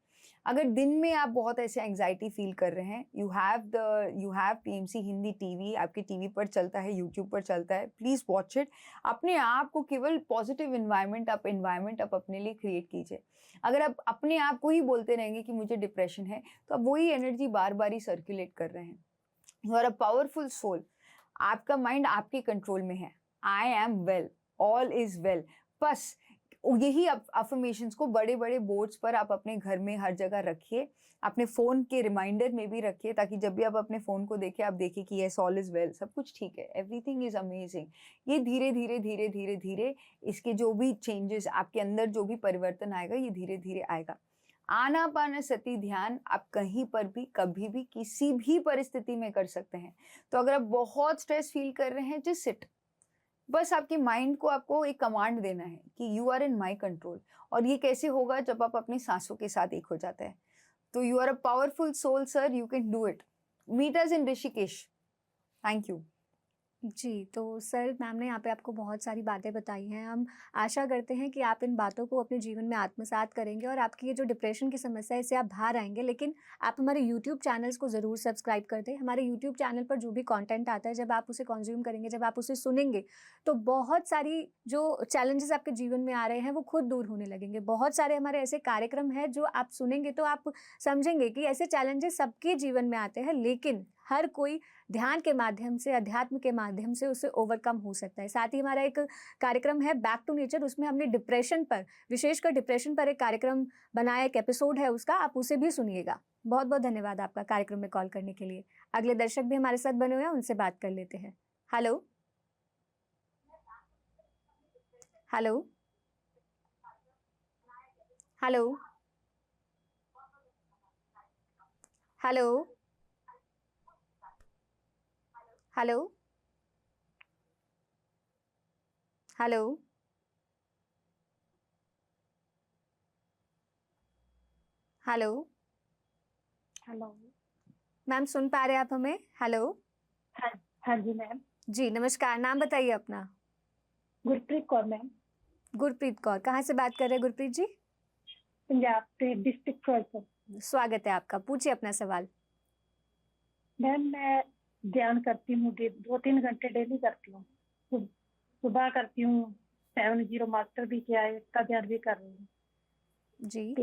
अगर दिन में आप बहुत ऐसे एंजाइटी फील कर रहे हैं, you have PMC Hindi TV, आपके टीवी पर चलता है, यूट्यूब पर चलता है, प्लीज़ वॉच इट। अपने आप को केवल पॉजिटिव इन्वायरमेंट आप अपने लिए क्रिएट कीजिए। अगर आप अपने आप को ही बोलते रहेंगे कि मुझे डिप्रेशन है, तो आप वही एनर्जी बार बार ही सर्कुलेट कर रहे हैं। You are a powerful soul. आपका माइंड आपके कंट्रोल में है। I am well, all is well. बस यही अफर्मेशंस को बड़े बड़े बोर्ड्स पर आप अपने घर में हर जगह रखिए, अपने फ़ोन के रिमाइंडर में भी रखिए, ताकि जब भी आप अपने फ़ोन को देखें, आप देखें कि यस, ऑल इज़ वेल, सब कुछ ठीक है, एवरीथिंग इज़ अमेजिंग। ये धीरे धीरे धीरे धीरे धीरे इसके जो भी चेंजेस, आपके अंदर जो भी परिवर्तन आएगा, ये धीरे धीरे आएगा। आनापानसति ध्यान आप कहीं पर भी, कभी भी, किसी भी परिस्थिति में कर सकते हैं। तो अगर आप बहुत स्ट्रेस फील कर रहे हैं, जस्ट सिट, बस आपके माइंड को आपको एक कमांड देना है कि you are in my control. और ये कैसे होगा? जब आप अपनी सांसों के साथ एक हो जाते हैं। तो you are a powerful soul sir, you can do it. Meet us in Rishikesh. Thank you. जी, तो सर मैम ने यहाँ पे आपको बहुत सारी बातें बताई हैं। हम आशा करते हैं कि आप इन बातों को अपने जीवन में आत्मसात करेंगे और आपकी ये जो डिप्रेशन की समस्या है इससे आप बाहर आएँगे। लेकिन आप हमारे यूट्यूब चैनल्स को ज़रूर सब्सक्राइब कर दें। हमारे यूट्यूब चैनल पर जो भी कंटेंट आता है, जब आप उसे कंज़्यूम करेंगे, जब आप उसे सुनेंगे, तो बहुत सारी जो चैलेंजेस आपके जीवन में आ रहे हैं वो खुद दूर होने लगेंगे। बहुत सारे हमारे ऐसे कार्यक्रम हैं जो आप सुनेंगे तो आप समझेंगे कि ऐसे चैलेंजेस सबके जीवन में आते हैं, लेकिन हर कोई ध्यान के माध्यम से, अध्यात्म के माध्यम से उससे ओवरकम हो सकता है। साथ ही हमारा एक कार्यक्रम है बैक टू नेचर, उसमें हमने डिप्रेशन पर, विशेषकर डिप्रेशन पर एक कार्यक्रम बनाया, एक एपिसोड है उसका, आप उसे भी सुनिएगा। बहुत बहुत धन्यवाद आपका कार्यक्रम में कॉल करने के लिए। अगले दर्शक भी हमारे साथ बने हुए हैं, उनसे बात कर लेते हैं। Hello hello hello hello hello hello hello hello. Ma'am, सुन पा रहे हैं आप हमें? हेलो। हाँ, हाँ जी मैम। जी नमस्कार, नाम बताइए अपना। गुरप्रीत कौर मैम, गुरप्रीत कौर, कहाँ से बात कर रहे हैं गुरप्रीत जी? पंजाब से, डिस्ट्रिक्ट फिरोजपुर। स्वागत है आपका, पूछिए अपना सवाल। मैम मैं ध्यान करती हूँ, 2-3 घंटे डेली करती हूँ। सुबह करती हूँ, 7-0 मास्टर भी किया है, इसका ध्यान भी कर रही हूँ। जी, तो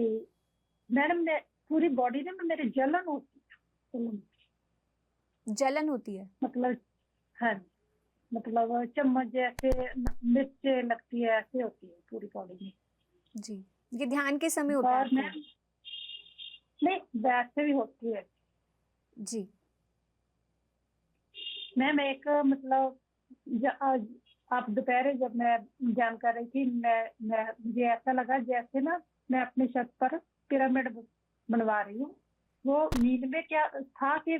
मैडम मैं पूरी बॉडी में मेरी जलन होती है, जलन होती है? मतलब हाँ जी, मतलब चम्मच जैसे मिर्च लगती है, ऐसे होती है पूरी बॉडी में। जी, ये ध्यान के समय होता है और आपको? मैम नहीं, वैसे भी होती है। जी, मैम एक मतलब आप दोपहर जब मैं ध्यान कर रही थी, मैं मुझे ऐसा लगा जैसे ना मैं अपने छत पर पिरामिड बनवा रही हूँ। वो नींद में क्या था कि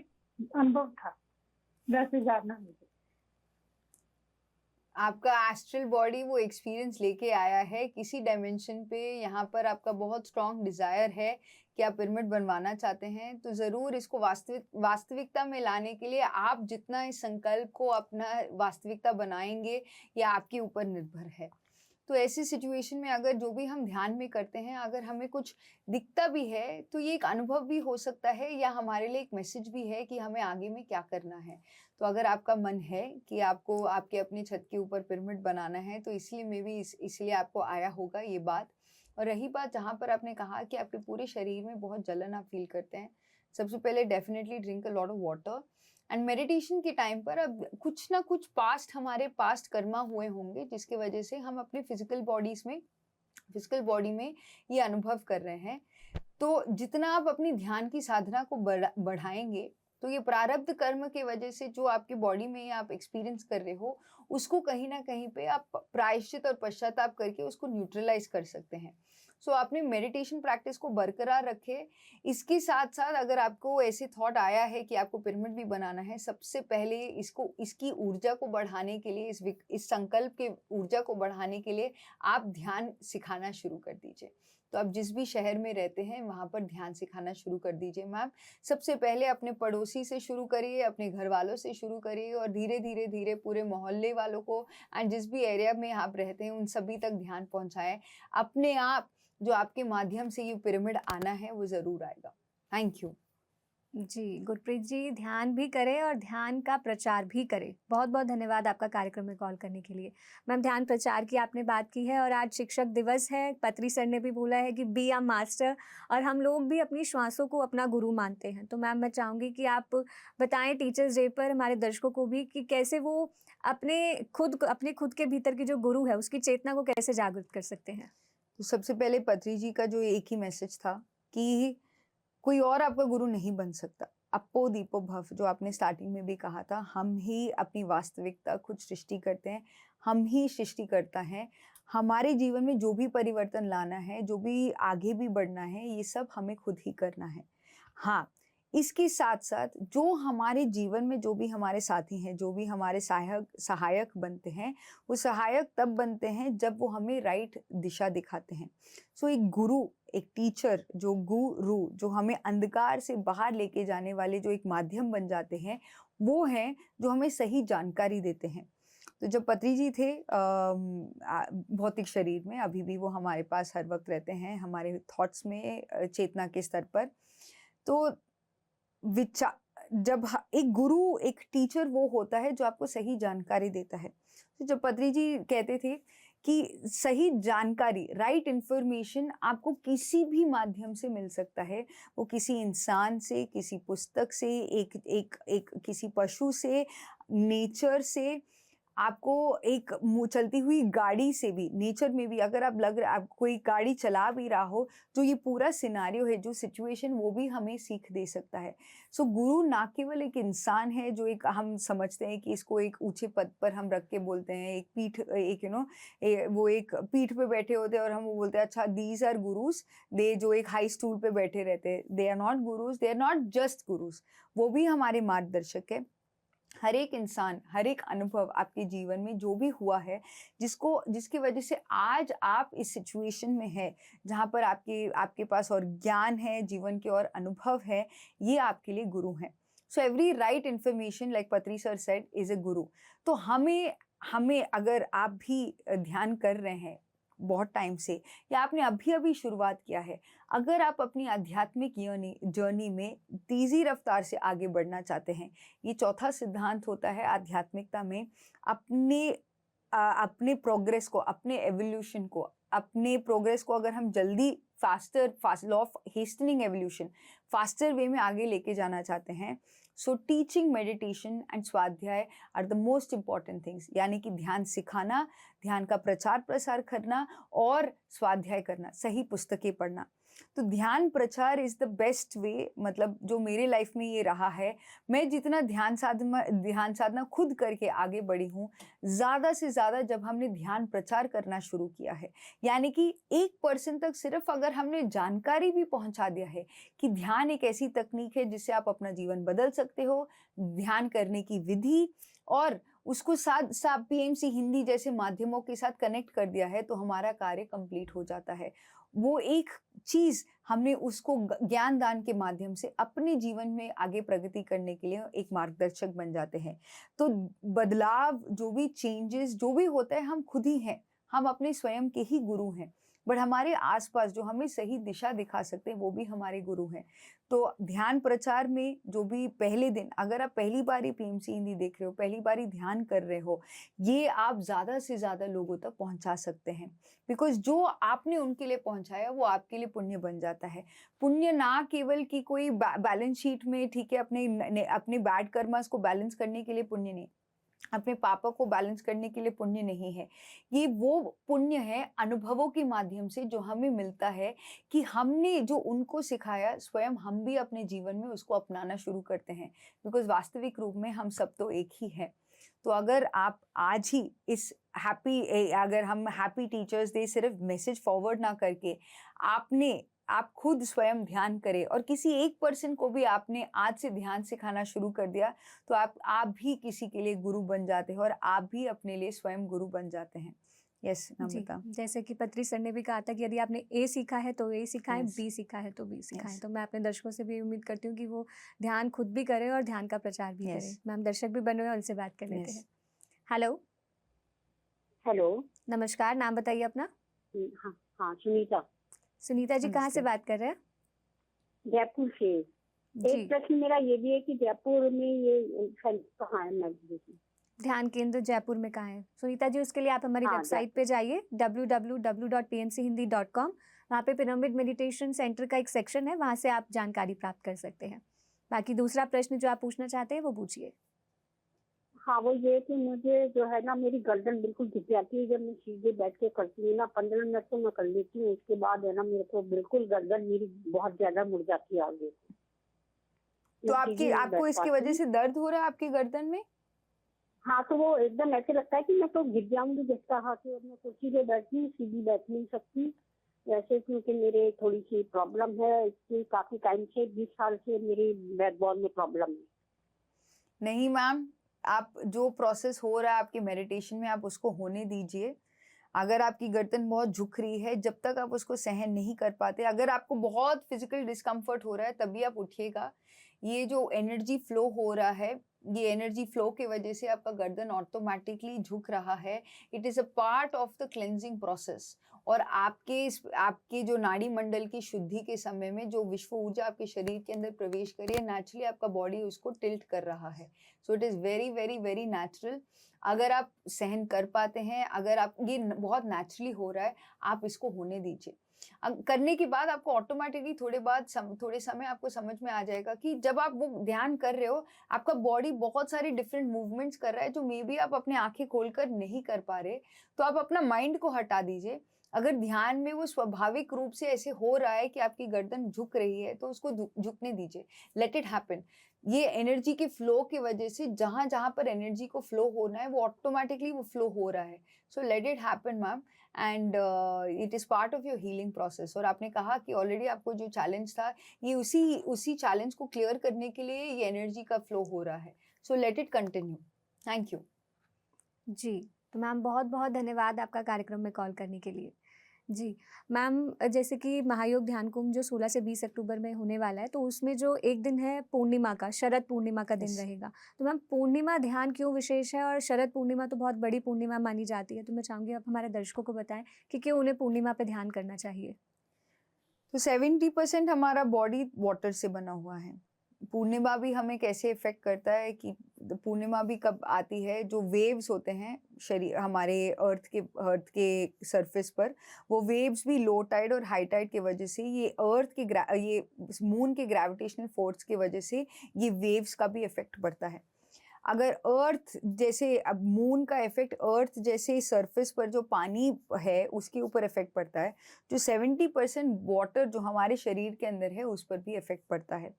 अनुभव था, वैसे जानना मुझे। आपका एस्ट्रल बॉडी वो एक्सपीरियंस लेके आया है किसी डायमेंशन पे। यहाँ पर आपका बहुत स्ट्रॉन्ग डिजायर है कि आप पिरामिड बनवाना चाहते हैं, तो ज़रूर इसको वास्तविकता में लाने के लिए आप जितना इस संकल्प को अपना वास्तविकता बनाएंगे, ये आपके ऊपर निर्भर है। तो ऐसी सिचुएशन में अगर जो भी हम ध्यान में करते हैं, अगर हमें कुछ दिखता भी है, तो ये एक अनुभव भी हो सकता है या हमारे लिए एक मैसेज भी है कि हमें आगे में क्या करना है। तो अगर आपका मन है कि आपको आपके अपने छत के ऊपर पिरामिड बनाना है, तो इसलिए मे बी इसलिए आपको आया होगा ये बात। और रही बात जहाँ पर आपने कहा कि आपके पूरे शरीर में बहुत जलन आप फील करते हैं, सबसे पहले definitely drink a lot of water. And meditation के टाइम पर अब कुछ ना कुछ हमारे पास्ट कर्मा हुए होंगे, जिसकी वजह से हम अपने फिजिकल बॉडी में ये अनुभव कर रहे हैं। तो जितना आप अपनी ध्यान की साधना को बढ़ाएंगे, तो ये प्रारब्ध कर्म की वजह से जो आपकी बॉडी में आप एक्सपीरियंस कर रहे हो, उसको कहीं ना कहीं पे आप प्रायश्चित और पश्चाताप करके उसको न्यूट्रलाइज कर सकते हैं। सो आपने मेडिटेशन प्रैक्टिस को बरकरार रखे। इसके साथ साथ अगर आपको ऐसे थॉट आया है कि आपको पिरामिड भी बनाना है, सबसे पहले इसकी ऊर्जा को बढ़ाने के लिए, इस संकल्प के ऊर्जा को बढ़ाने के लिए आप ध्यान सिखाना शुरू कर दीजिए। तो आप जिस भी शहर में रहते हैं वहाँ पर ध्यान सिखाना शुरू कर दीजिए मैम। सबसे पहले अपने पड़ोसी से शुरू करिए, अपने घर वालों से शुरू करिए और धीरे धीरे धीरे पूरे मोहल्ले वालों को एंड जिस भी एरिया में आप रहते हैं उन सभी तक ध्यान पहुँचाएं। अपने आप जो आपके माध्यम से ये पिरामिड आना है वो ज़रूर आएगा। Thank you. जी, गुरप्रीत जी, ध्यान भी करें और ध्यान का प्रचार भी करें। बहुत बहुत धन्यवाद आपका कार्यक्रम में कॉल करने के लिए। मैम, ध्यान प्रचार की आपने बात की है और आज शिक्षक दिवस है। पत्री सर ने भी बोला है कि बी अ मास्टर, और हम लोग भी अपनी श्वासों को अपना गुरु मानते हैं। तो मैम मैं चाहूँगी कि आप बताएं टीचर्स डे पर हमारे दर्शकों को भी कि कैसे वो अपने खुद के भीतर की जो गुरु है उसकी चेतना को कैसे जागृत कर सकते हैं। तो सबसे पहले पत्री जी का जो एक ही मैसेज था कि कोई और आपका गुरु नहीं बन सकता। अप्पो दीपो भव, जो आपने स्टार्टिंग में भी कहा था, हम ही अपनी वास्तविकता खुद सृष्टि करते हैं, हम ही सृष्टि करता है। हमारे जीवन में जो भी परिवर्तन लाना है, जो भी आगे भी बढ़ना है, ये सब हमें खुद ही करना है। हाँ, इसके साथ साथ जो हमारे जीवन में जो भी हमारे साथी हैं, जो भी हमारे सहायक बनते हैं, वो सहायक तब बनते हैं जब वो हमें राइट दिशा दिखाते हैं। सो एक गुरु, एक टीचर, जो हमें अंधकार से बाहर लेके जाने वाले जो एक माध्यम बन जाते हैं, वो हैं जो हमें सही जानकारी देते हैं। तो जब पत्री जी थे भौतिक शरीर में, अभी भी वो हमारे पास हर वक्त रहते हैं, हमारे थॉट्स में, चेतना के स्तर पर। तो एक गुरु, एक टीचर वो होता है जो आपको सही जानकारी देता है। तो जब पत्री जी कहते थे कि सही जानकारी, राइट इंफॉर्मेशन आपको किसी भी माध्यम से मिल सकता है, वो किसी इंसान से, किसी पुस्तक से, किसी पशु से, नेचर से, आपको एक चलती हुई गाड़ी से भी, नेचर में भी अगर आप कोई गाड़ी चला भी रहा हो, जो ये पूरा सिनारियो है, जो सिचुएशन, वो भी हमें सीख दे सकता है। सो गुरु ना केवल एक इंसान है जो एक, हम समझते हैं कि इसको एक ऊंचे पद पर हम रख के बोलते हैं, एक पीठ, वो एक पीठ पे बैठे होते हैं और हम वो बोलते हैं अच्छा दीज आर गुरुज, दे जो एक हाई स्टूल पे बैठे रहते हैं, they are not gurus, they are not just gurus, वो भी हमारे मार्गदर्शक है। हर एक इंसान, हर एक अनुभव आपके जीवन में जो भी हुआ है, जिसकी वजह से आज आप इस सिचुएशन में है, जहाँ पर आपके पास और ज्ञान है, जीवन के और अनुभव है, ये आपके लिए गुरु हैं। So every right information, like पत्री सर सेड, इज ए गुरु। तो हमें अगर आप भी ध्यान कर रहे हैं बहुत टाइम से, या आपने अभी शुरुआत किया है, अगर आप अपनी आध्यात्मिक जर्नी में तेजी रफ्तार से आगे बढ़ना चाहते हैं, ये चौथा सिद्धांत होता है आध्यात्मिकता में, अपने प्रोग्रेस को, अपने एवोल्यूशन को, अपने प्रोग्रेस को अगर हम जल्दी law of hastening evolution, faster way में आगे लेके जाना चाहते हैं, so teaching, meditation and swadhyaya are the most important things. यानी कि ध्यान सिखाना, ध्यान का प्रचार प्रसार करना और स्वाध्याय करना, सही पुस्तकें पढ़ना। तो ध्यान प्रचार इज द बेस्ट वे, मतलब जो मेरे लाइफ में ये रहा है, मैं जितना ध्यान साधना खुद करके आगे बढ़ी हूँ, ज़्यादा से ज़्यादा जब हमने ध्यान प्रचार करना शुरू किया है, यानी कि 1% तक सिर्फ अगर हमने जानकारी भी पहुँचा दिया है कि ध्यान एक ऐसी तकनीक है जिससे आप अपना जीवन बदल सकते हो, ध्यान करने की विधि, और उसको साथ पीएमसी हिंदी जैसे माध्यमों के साथ कनेक्ट कर दिया है, तो हमारा कार्य कंप्लीट हो जाता है। वो एक चीज़ हमने उसको ज्ञान दान के माध्यम से अपने जीवन में आगे प्रगति करने के लिए एक मार्गदर्शक बन जाते हैं। तो बदलाव, जो भी चेंजेस जो भी होता है, हम खुद ही हैं, हम अपने स्वयं के ही गुरु हैं। बट हमारे आसपास जो हमें सही दिशा दिखा सकते हैं, वो भी हमारे गुरु हैं। तो ध्यान प्रचार में जो भी पहले दिन, अगर आप पहली बार ही पीएमसी हिंदी देख रहे हो, पहली बार ही ध्यान कर रहे हो, ये आप ज़्यादा से ज़्यादा लोगों तक पहुंचा सकते हैं, बिकॉज जो आपने उनके लिए पहुंचाया वो आपके लिए पुण्य बन जाता है। पुण्य ना केवल कि कोई बैलेंस शीट में, ठीक है, अपने बैड कर्मास को बैलेंस करने के लिए पुण्य नहीं, अपने पापों को बैलेंस करने के लिए पुण्य नहीं है। ये वो पुण्य है अनुभवों के माध्यम से जो हमें मिलता है कि हमने जो उनको सिखाया, स्वयं हम भी अपने जीवन में उसको अपनाना शुरू करते हैं, बिकॉज वास्तविक रूप में हम सब तो एक ही हैं। तो अगर आप आज ही अगर हम हैप्पी टीचर्स डे सिर्फ मैसेज फॉरवर्ड ना करके आप खुद स्वयं ध्यान करें, और किसी 1% को भी आपने आज से ध्यान सिखाना शुरू कर दिया, तो आप भी किसी के लिए गुरु बन जाते हैं, और आप भी अपने लिए स्वयं गुरु बन जाते हैं। यस नम्रता, जैसे कि पत्री सर ने भी कहा था कि यदि आपने ए सीखा है तो ए सीखा है, बी सीखा है तो बी सीखा है। तो मैं अपने दर्शकों से भी उम्मीद करती हूँ कि वो ध्यान खुद भी करें और ध्यान का प्रचार भी करें। मैम दर्शक भी बने हुए, उनसे बात कर लेते हैं। हेलो। हेलो, नमस्कार, नाम बताइए अपना। हाँ सुनीता। सुनीता जी कहाँ से बात कर रहे हैं? जयपुर से। एक प्रश्न मेरा ये भी है कि जयपुर में ये कहाँ है? ध्यान केंद्र जयपुर में कहाँ है सुनीता जी? उसके लिए आप हमारी वेबसाइट पे जाइए www.pmchehindy.com। वहाँ पे पिरामिड मेडिटेशन सेंटर का एक सेक्शन है, वहाँ से आप जानकारी प्राप्त कर सकते हैं। बाकी दूसरा प्रश्न जो आप पूछना चाहते हैं वो पूछिए। हाँ, वो ये कि मुझे जो है ना, मेरी गर्दन बिल्कुल झुक जाती है जब मैं सीधे बैठ के करती हूँ ना। 15 मिनट तो मैं कर लेती हूँ, उसके बाद है ना मेरे को बिल्कुल गर्दन मेरी बहुत ज्यादा मुड़ जाती है आगे। तो आपको इसकी वजह से दर्द हो रहा है आपकी गर्दन में? हाँ, तो वो एकदम ऐसे लगता है कि मैं तो गिर जाऊंगी, जिसका हाथ है। मैं कुर्सी पे बैठी हूँ, सीधी बैठ नहीं सकती, वैसे क्योंकि मेरे थोड़ी सी प्रॉब्लम है, इसकी काफी टाइम से 20 साल से मेरी बैकबोन में प्रॉब्लम है। नहीं मैम, आप जो प्रोसेस हो रहा है आपके मेडिटेशन में, आप उसको होने दीजिए। अगर आपकी गर्दन बहुत झुक रही है, जब तक आप उसको सहन नहीं कर पाते, अगर आपको बहुत फिजिकल डिस्कम्फर्ट हो रहा है तभी आप उठिएगा। ये जो एनर्जी फ्लो हो रहा है, ये एनर्जी फ्लो की वजह से आपका गर्दन ऑटोमेटिकली झुक रहा है। It is a part of the cleansing process. और आपके जो नाड़ी मंडल की शुद्धि के समय में जो विश्व ऊर्जा आपके शरीर के अंदर प्रवेश करी है, नेचुरली आपका बॉडी उसको टिल्ट कर रहा है। So it is very very very natural. अगर आप सहन कर पाते हैं, अगर आप ये बहुत नेचुरली हो रहा है, आप इसको होने दीजिए। करने के बाद आपको ऑटोमेटिकली थोड़े समय आपको समझ में आ जाएगा कि जब आप वो ध्यान कर रहे हो, आपका बॉडी बहुत सारी डिफरेंट मूवमेंट्स कर रहा है जो मे बी आप अपने आंखें खोलकर नहीं कर पा रहे। तो आप अपना माइंड को हटा दीजिए। अगर ध्यान में वो स्वाभाविक रूप से ऐसे हो रहा है कि आपकी गर्दन झुक रही है, तो उसको झुकने दीजिए। Let it happen. ये एनर्जी के फ्लो की वजह से जहां जहां पर एनर्जी को फ्लो होना है, वो ऑटोमेटिकली वो फ्लो हो रहा है। So let it happen ma'am, and it is part of your healing process. और आपने कहा कि ऑलरेडी आपको जो चैलेंज था, ये उसी चैलेंज को क्लियर करने के लिए ये एनर्जी का फ्लो हो रहा है। So let it continue. Thank you. जी, तो मैम बहुत बहुत धन्यवाद आपका कार्यक्रम में कॉल करने के लिए। जी, मैम जैसे कि महायोग ध्यान कुंभ जो 16 से 20 अक्टूबर में होने वाला है, तो उसमें जो एक दिन है पूर्णिमा का, शरद पूर्णिमा का दिन Yes. रहेगा। तो मैम पूर्णिमा ध्यान क्यों विशेष है, और शरद पूर्णिमा तो बहुत बड़ी पूर्णिमा मानी जाती है, तो मैं चाहूँगी आप हमारे दर्शकों को बताएं कि क्यों उन्हें पूर्णिमा पे ध्यान करना चाहिए। तो 70% हमारा बॉडी वाटर से बना हुआ है। पूर्णिमा भी हमें कैसे इफेक्ट करता है कि पूर्णिमा भी कब आती है, जो वेव्स होते हैं शरीर हमारे अर्थ के सरफेस पर, वो वेव्स भी लो टाइड और हाई टाइड की वजह से, ये मून के ग्रेविटेशनल फोर्स की वजह से ये वेव्स का भी इफेक्ट पड़ता है। अगर अर्थ जैसे, अब मून का इफेक्ट अर्थ जैसे सरफेस पर जो पानी है उसके ऊपर इफेक्ट पड़ता है, जो 70% वाटर जो हमारे शरीर के अंदर है उस पर भी इफेक्ट पड़ता है।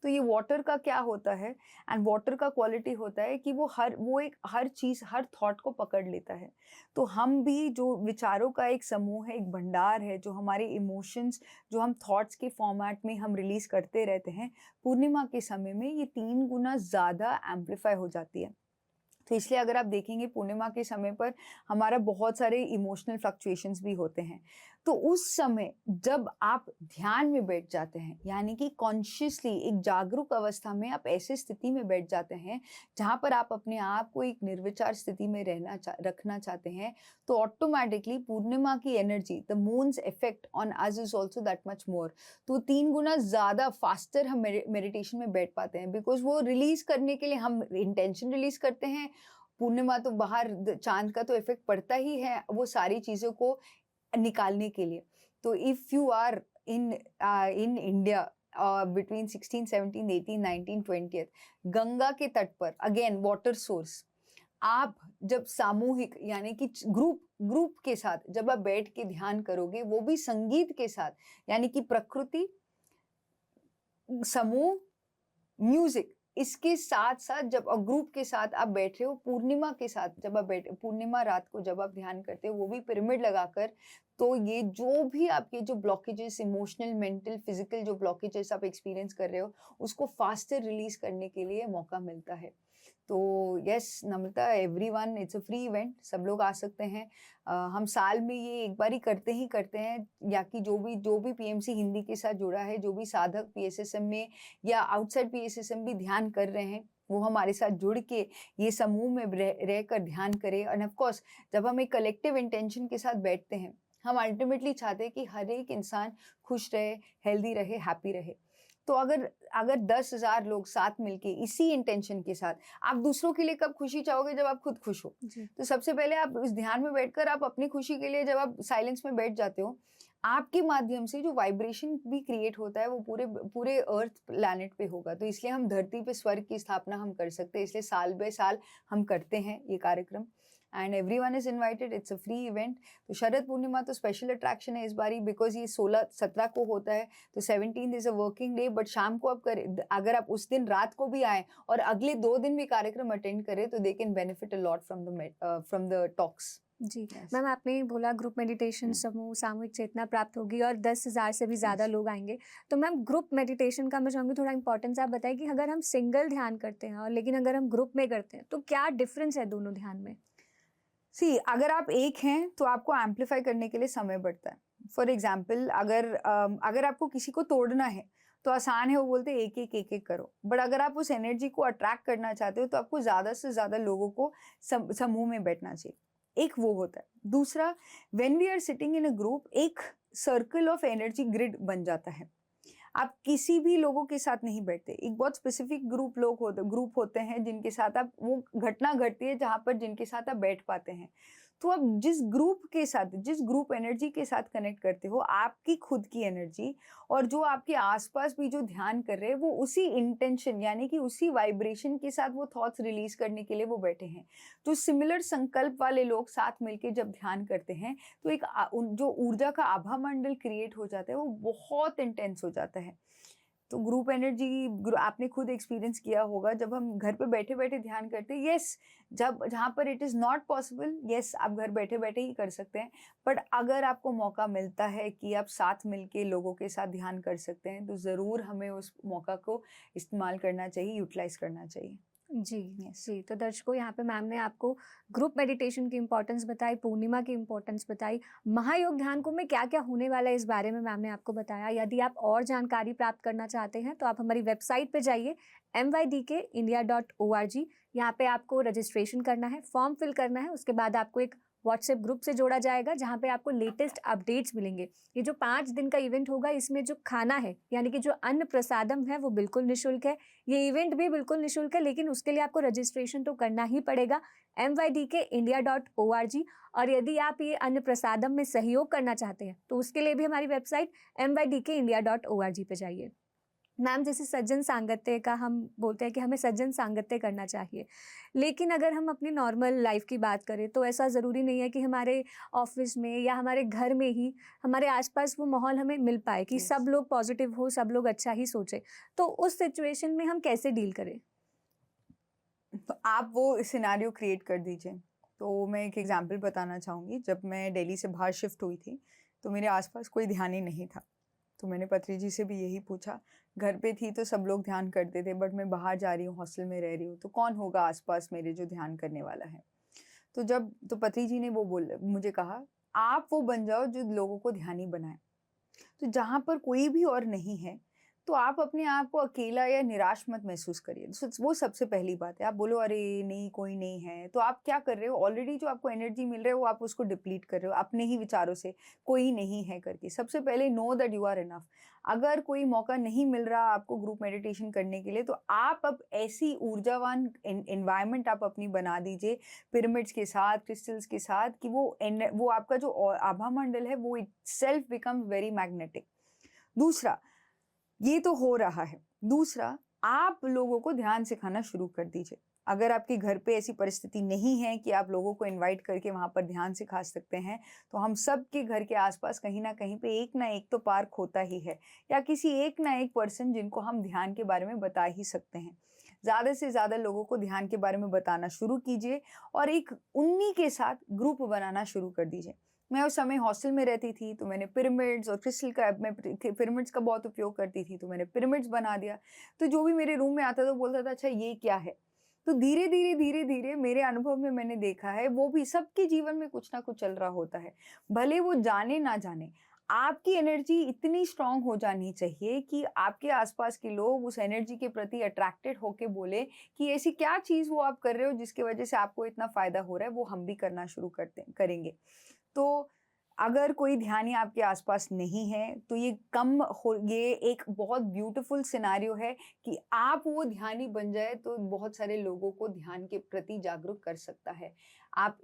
तो ये वाटर का क्या होता है, एंड वाटर का क्वालिटी होता है कि वो हर चीज़, हर थॉट को पकड़ लेता है। तो हम भी जो विचारों का एक समूह है, एक भंडार है, जो हमारे इमोशंस, जो हम थॉट्स के फॉर्मेट में हम रिलीज करते रहते हैं, पूर्णिमा के समय में ये 3 गुना ज़्यादा एम्पलीफाई हो जाती है। तो इसलिए अगर आप देखेंगे पूर्णिमा के समय पर हमारा बहुत सारे इमोशनल फ्लक्चुएशंस भी होते हैं। तो उस समय जब आप ध्यान में बैठ जाते हैं, यानी कि कॉन्शियसली एक जागरूक अवस्था में आप ऐसे स्थिति में बैठ जाते हैं जहाँ पर आप अपने आप को एक निर्विचार स्थिति में रखना चाहते हैं, तो ऑटोमेटिकली पूर्णिमा की energy, the moons effect on us is also that much more. तो 3 गुना ज़्यादा फास्टर हम मेडिटेशन में बैठ पाते हैं, बिकॉज वो रिलीज करने के लिए हम इंटेंशन रिलीज करते हैं। पूर्णिमा तो बाहर चांद का तो इफेक्ट पड़ता ही है वो सारी चीज़ों को निकालने के लिए। तो if you are in India between 16, 17, 18, 19, 20 Ganga के तट पर, अगेन वाटर सोर्स, आप जब सामूहिक यानी कि ग्रुप के साथ जब आप बैठ के ध्यान करोगे, वो भी संगीत के साथ, यानी कि प्रकृति, समूह, म्यूजिक, इसके साथ साथ जब ग्रुप के साथ आप बैठ रहे हो, पूर्णिमा के साथ जब आप पूर्णिमा रात को जब आप ध्यान करते हो, वो भी पिरामिड लगाकर, तो ये जो भी आपके जो ब्लॉकेजेस, इमोशनल, मेंटल, फिजिकल जो ब्लॉकेजेस आप एक्सपीरियंस कर रहे हो, उसको फास्टर रिलीज करने के लिए मौका मिलता है। तो yes Namrata, everyone, it's a free event, सब लोग आ सकते हैं। हम साल में ये एक बार ही करते हैं, या कि जो भी पीएमसी हिंदी के साथ जुड़ा है, जो भी साधक पीएसएसएम में या आउटसाइड पीएसएसएम भी ध्यान कर रहे हैं, वो हमारे साथ जुड़ के ये समूह में रहकर ध्यान करें। एंड ऑफ कोर्स जब हम एक कलेक्टिव इंटेंशन के साथ बैठते हैं, हम अल्टीमेटली चाहते हैं कि हर एक इंसान खुश रहे, हेल्दी रहे, हैप्पी रहे। तो अगर 10,000 लोग साथ मिलके इसी इंटेंशन के साथ, आप दूसरों के लिए कब खुशी चाहोगे, जब आप खुद खुश हो। तो सबसे पहले आप इस ध्यान में बैठकर आप अपनी खुशी के लिए, जब आप साइलेंस में बैठ जाते हो, आपके माध्यम से जो वाइब्रेशन भी क्रिएट होता है वो पूरे अर्थ प्लैनेट पे होगा। तो इसलिए हम धरती पे स्वर्ग की स्थापना हम कर सकते हैं, इसलिए साल बाय साल हम करते हैं ये कार्यक्रम। And everyone is invited, it's a free event. तो शरद पूर्णिमा तो स्पेशल अट्रैक्शन है इस बारी, बिकॉज ये 16-17 को होता है, तो 17 is a working day, but शाम को आप अगर आप उस दिन रात को भी आए और अगले 2 दिन भी कार्यक्रम अटेंड करें, तो they can benefit a lot from the talks. जी Yes. मैम, आपने बोला ग्रुप मेडिटेशन हम्म। समूह सामूहिक चेतना प्राप्त होगी और 10,000 से भी ज़्यादा Yes. लोग आएंगे। तो मैम, ग्रुप मेडिटेशन का मैं चाहूँगी थोड़ा इंपॉर्टेंस आप बताइए कि अगर हम सिंगल ध्यान करते हैं और लेकिन अगर हम ग्रुप में करते हैं तो क्या डिफरेंस है दोनों ध्यान में? सी अगर आप एक हैं तो आपको एम्पलीफाई करने के लिए समय बढ़ता है। फॉर एग्जाम्पल अगर आपको किसी को तोड़ना है तो आसान है, वो बोलते हैं एक एक करो। बट अगर आप उस एनर्जी को अट्रैक्ट करना चाहते हो तो आपको ज़्यादा से ज़्यादा लोगों को समूह में बैठना चाहिए। एक वो होता है। दूसरा, when we are sitting in a group, एक सर्कल ऑफ एनर्जी ग्रिड बन जाता है। आप किसी भी लोगों के साथ नहीं बैठते। एक बहुत स्पेसिफिक ग्रुप होते हैं जिनके साथ आप, वो घटना घटती है जहाँ पर जिनके साथ आप बैठ पाते हैं। तो आप जिस ग्रुप एनर्जी के साथ कनेक्ट करते हो, आपकी खुद की एनर्जी और जो आपके आसपास भी जो ध्यान कर रहे हैं, वो उसी इंटेंशन यानी कि उसी वाइब्रेशन के साथ वो थॉट्स रिलीज करने के लिए वो बैठे हैं। तो सिमिलर संकल्प वाले लोग साथ मिलके जब ध्यान करते हैं तो एक जो ऊर्जा का आभा मंडल क्रिएट हो जाता है, वो बहुत इंटेंस हो जाता है। तो ग्रुप एनर्जी आपने खुद एक्सपीरियंस किया होगा, जब हम घर पे बैठे बैठे ध्यान करते हैं। यस, जब जहाँ पर it is not possible, yes आप घर बैठे बैठे ही कर सकते हैं। बट अगर आपको मौका मिलता है कि आप साथ मिलके लोगों के साथ ध्यान कर सकते हैं, तो ज़रूर हमें उस मौका को इस्तेमाल करना चाहिए, यूटिलाइज करना चाहिए। जी Yes. जी, तो दर्शकों, यहाँ पे मैम ने आपको ग्रुप मेडिटेशन की इम्पोर्टेंस बताई, पूर्णिमा की इम्पोर्टेंस बताई, महायोग ध्यान कुंभ में क्या क्या होने वाला है इस बारे में मैम ने आपको बताया। यदि आप और जानकारी प्राप्त करना चाहते हैं तो आप हमारी वेबसाइट पे जाइए mydkindia.org। यहाँ पे आपको रजिस्ट्रेशन करना है, फॉर्म फिल करना है, उसके बाद आपको एक व्हाट्सएप ग्रुप से जोड़ा जाएगा जहाँ पे आपको लेटेस्ट अपडेट्स मिलेंगे। ये जो 5 दिन का इवेंट होगा, इसमें जो खाना है यानी कि जो अन्न प्रसादम है वो बिल्कुल निःशुल्क है। ये इवेंट भी बिल्कुल निःशुल्क है, लेकिन उसके लिए आपको रजिस्ट्रेशन तो करना ही पड़ेगा mydkindia.org। और यदि आप ये अन्न प्रसादम में सहयोग करना चाहते हैं तो उसके लिए भी हमारी वेबसाइट mydkindia.org पे जाइए। मैम, जैसे सज्जन सांगत्य का हम बोलते हैं कि हमें सज्जन सांगत्य करना चाहिए, लेकिन अगर हम अपनी नॉर्मल लाइफ की बात करें तो ऐसा ज़रूरी नहीं है कि हमारे ऑफिस में या हमारे घर में ही हमारे आसपास वो माहौल हमें मिल पाए कि Yes. सब लोग पॉजिटिव हो, सब लोग अच्छा ही सोचें। तो उस सिचुएशन में हम कैसे डील करें? तो आप वो सिनेरियो क्रिएट कर दीजिए। तो मैं एक एग्जांपल बताना चाहूँगी। जब मैं दिल्ली से बाहर शिफ्ट हुई थी तो मेरे आसपास कोई ध्यान ही नहीं था। तो मैंने पत्री जी से भी यही पूछा। घर पे थी तो सब लोग ध्यान करते थे, बट मैं बाहर जा रही हूँ, हॉस्टल में रह रही हूँ, तो कौन होगा आसपास मेरे जो ध्यान करने वाला है। तो पत्री जी ने मुझे कहा, आप वो बन जाओ जो लोगों को ध्यानी बनाए। तो जहाँ पर कोई भी और नहीं है तो आप अपने आप को अकेला या निराश मत महसूस करिए। वो सबसे पहली बात है। आप बोलो अरे नहीं कोई नहीं है, तो आप क्या कर रहे हो? ऑलरेडी जो आपको एनर्जी मिल रहा है वो आप उसको डिप्लीट कर रहे हो अपने ही विचारों से, कोई नहीं है करके। सबसे पहले know that you are enough. अगर कोई मौका नहीं मिल रहा आपको ग्रुप मेडिटेशन करने के लिए, तो आप अब ऐसी ऊर्जावान एनवायरनमेंट आप अपनी बना दीजिए पिरामिड्स के साथ, क्रिस्टल्स के साथ, कि वो आपका जो आभा मंडल है वो it self becomes very magnetic. दूसरा, ये तो हो रहा है। दूसरा, आप लोगों को ध्यान सिखाना शुरू कर दीजिए। अगर आपके घर पे ऐसी परिस्थिति नहीं है कि आप लोगों को इनवाइट करके वहाँ पर ध्यान सिखा सकते हैं, तो हम सब के घर के आसपास कहीं ना कहीं पे एक ना एक तो पार्क होता ही है, या किसी एक ना एक पर्सन जिनको हम ध्यान के बारे में बता ही सकते हैं। ज़्यादा से ज़्यादा लोगों को ध्यान के बारे में बताना शुरू कीजिए और एक उन्हीं के साथ ग्रुप बनाना शुरू कर दीजिए। मैं उस समय हॉस्टल में रहती थी तो मैंने पिरामिड्स और क्रिस्टल का, मैं पिरामिड्स का बहुत उपयोग करती थी, तो मैंने पिरामिड्स बना दिया। तो जो भी मेरे रूम में आता था बोलता था अच्छा ये क्या है। तो धीरे धीरे मेरे अनुभव में मैंने देखा है, वो भी सबके जीवन में कुछ ना कुछ चल रहा होता है, भले वो जाने ना जाने। आपकी एनर्जी इतनी स्ट्रांग हो जानी चाहिए कि आपके आसपास के लोग उस एनर्जी के प्रति अट्रैक्टेड होके बोले कि ऐसी क्या चीज़ वो आप कर रहे हो जिसकी वजह से आपको इतना फ़ायदा हो रहा है, वो हम भी करना शुरू करेंगे। तो अगर कोई ध्यानी आपके आसपास नहीं है तो ये एक बहुत ब्यूटीफुल सिनेरियो है कि आप वो ध्यानी बन जाए तो बहुत सारे लोगों को ध्यान के प्रति जागरूक कर सकता है।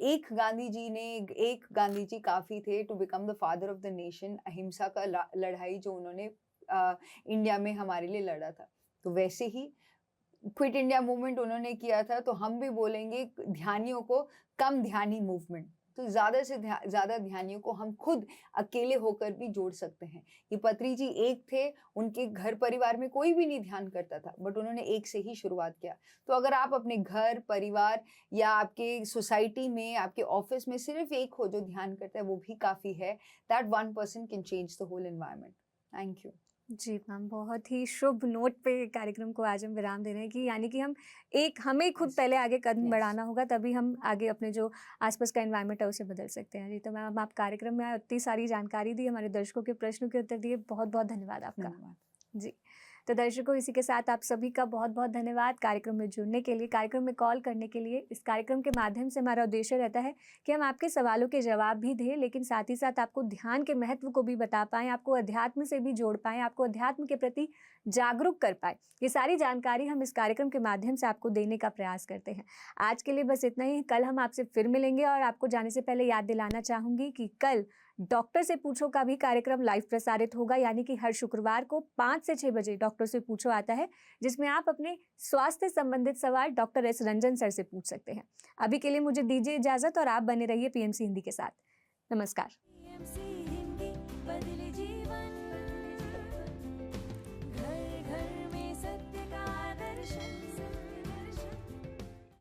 एक गांधी जी काफ़ी थे to become the father of the nation. अहिंसा का लड़ाई जो उन्होंने इंडिया में हमारे लिए लड़ा था, तो वैसे ही क्विट इंडिया मूवमेंट उन्होंने किया था। तो हम भी बोलेंगे ध्यानियों को कम ध्यानी मूवमेंट। तो ज़्यादा से ज़्यादा ध्यानियों को हम खुद अकेले होकर भी जोड़ सकते हैं। ये पत्री जी एक थे, उनके घर परिवार में कोई भी नहीं ध्यान करता था, बट उन्होंने एक से ही शुरुआत किया। तो अगर आप अपने घर परिवार या आपके सोसाइटी में, आपके ऑफिस में सिर्फ एक हो जो ध्यान करता है, वो भी काफ़ी है। That one person can change the whole environment. Thank you. जी मैम, बहुत ही शुभ नोट पे कार्यक्रम को आज हम विराम दे रहे हैं कि यानी कि हमें खुद Yes. पहले आगे कदम Yes. बढ़ाना होगा, तभी हम आगे अपने जो आसपास का एनवायरनमेंट है उसे बदल सकते हैं। जी, तो मैम आप कार्यक्रम में इतनी सारी जानकारी दी, हमारे दर्शकों के प्रश्नों के उत्तर दिए, बहुत बहुत धन्यवाद आपका। धन्यवाद। जी, तो दर्शकों इसी के साथ आप सभी का बहुत बहुत धन्यवाद कार्यक्रम में जुड़ने के लिए, कार्यक्रम में कॉल करने के लिए। इस कार्यक्रम के माध्यम से हमारा उद्देश्य रहता है कि हम आपके सवालों के जवाब भी दें, लेकिन साथ ही साथ आपको ध्यान के महत्व को भी बता पाएँ, आपको अध्यात्म से भी जोड़ पाएँ, आपको अध्यात्म के प्रति जागरूक कर पाए। ये सारी जानकारी हम इस कार्यक्रम के माध्यम से आपको देने का प्रयास करते हैं। आज के लिए बस इतना ही। कल हम आपसे फिर मिलेंगे और आपको जाने से पहले याद दिलाना चाहूँगी कि कल डॉक्टर से पूछो का भी कार्यक्रम लाइव प्रसारित होगा, यानी कि हर शुक्रवार को 5 से 6 बजे डॉक्टर से पूछो आता है, जिसमें आप अपने स्वास्थ्य संबंधित सवाल डॉक्टर एस रंजन सर से पूछ सकते हैं। अभी के लिए मुझे दीजिए इजाजत और आप बने रहिए पीएमसी हिंदी के साथ। नमस्कार।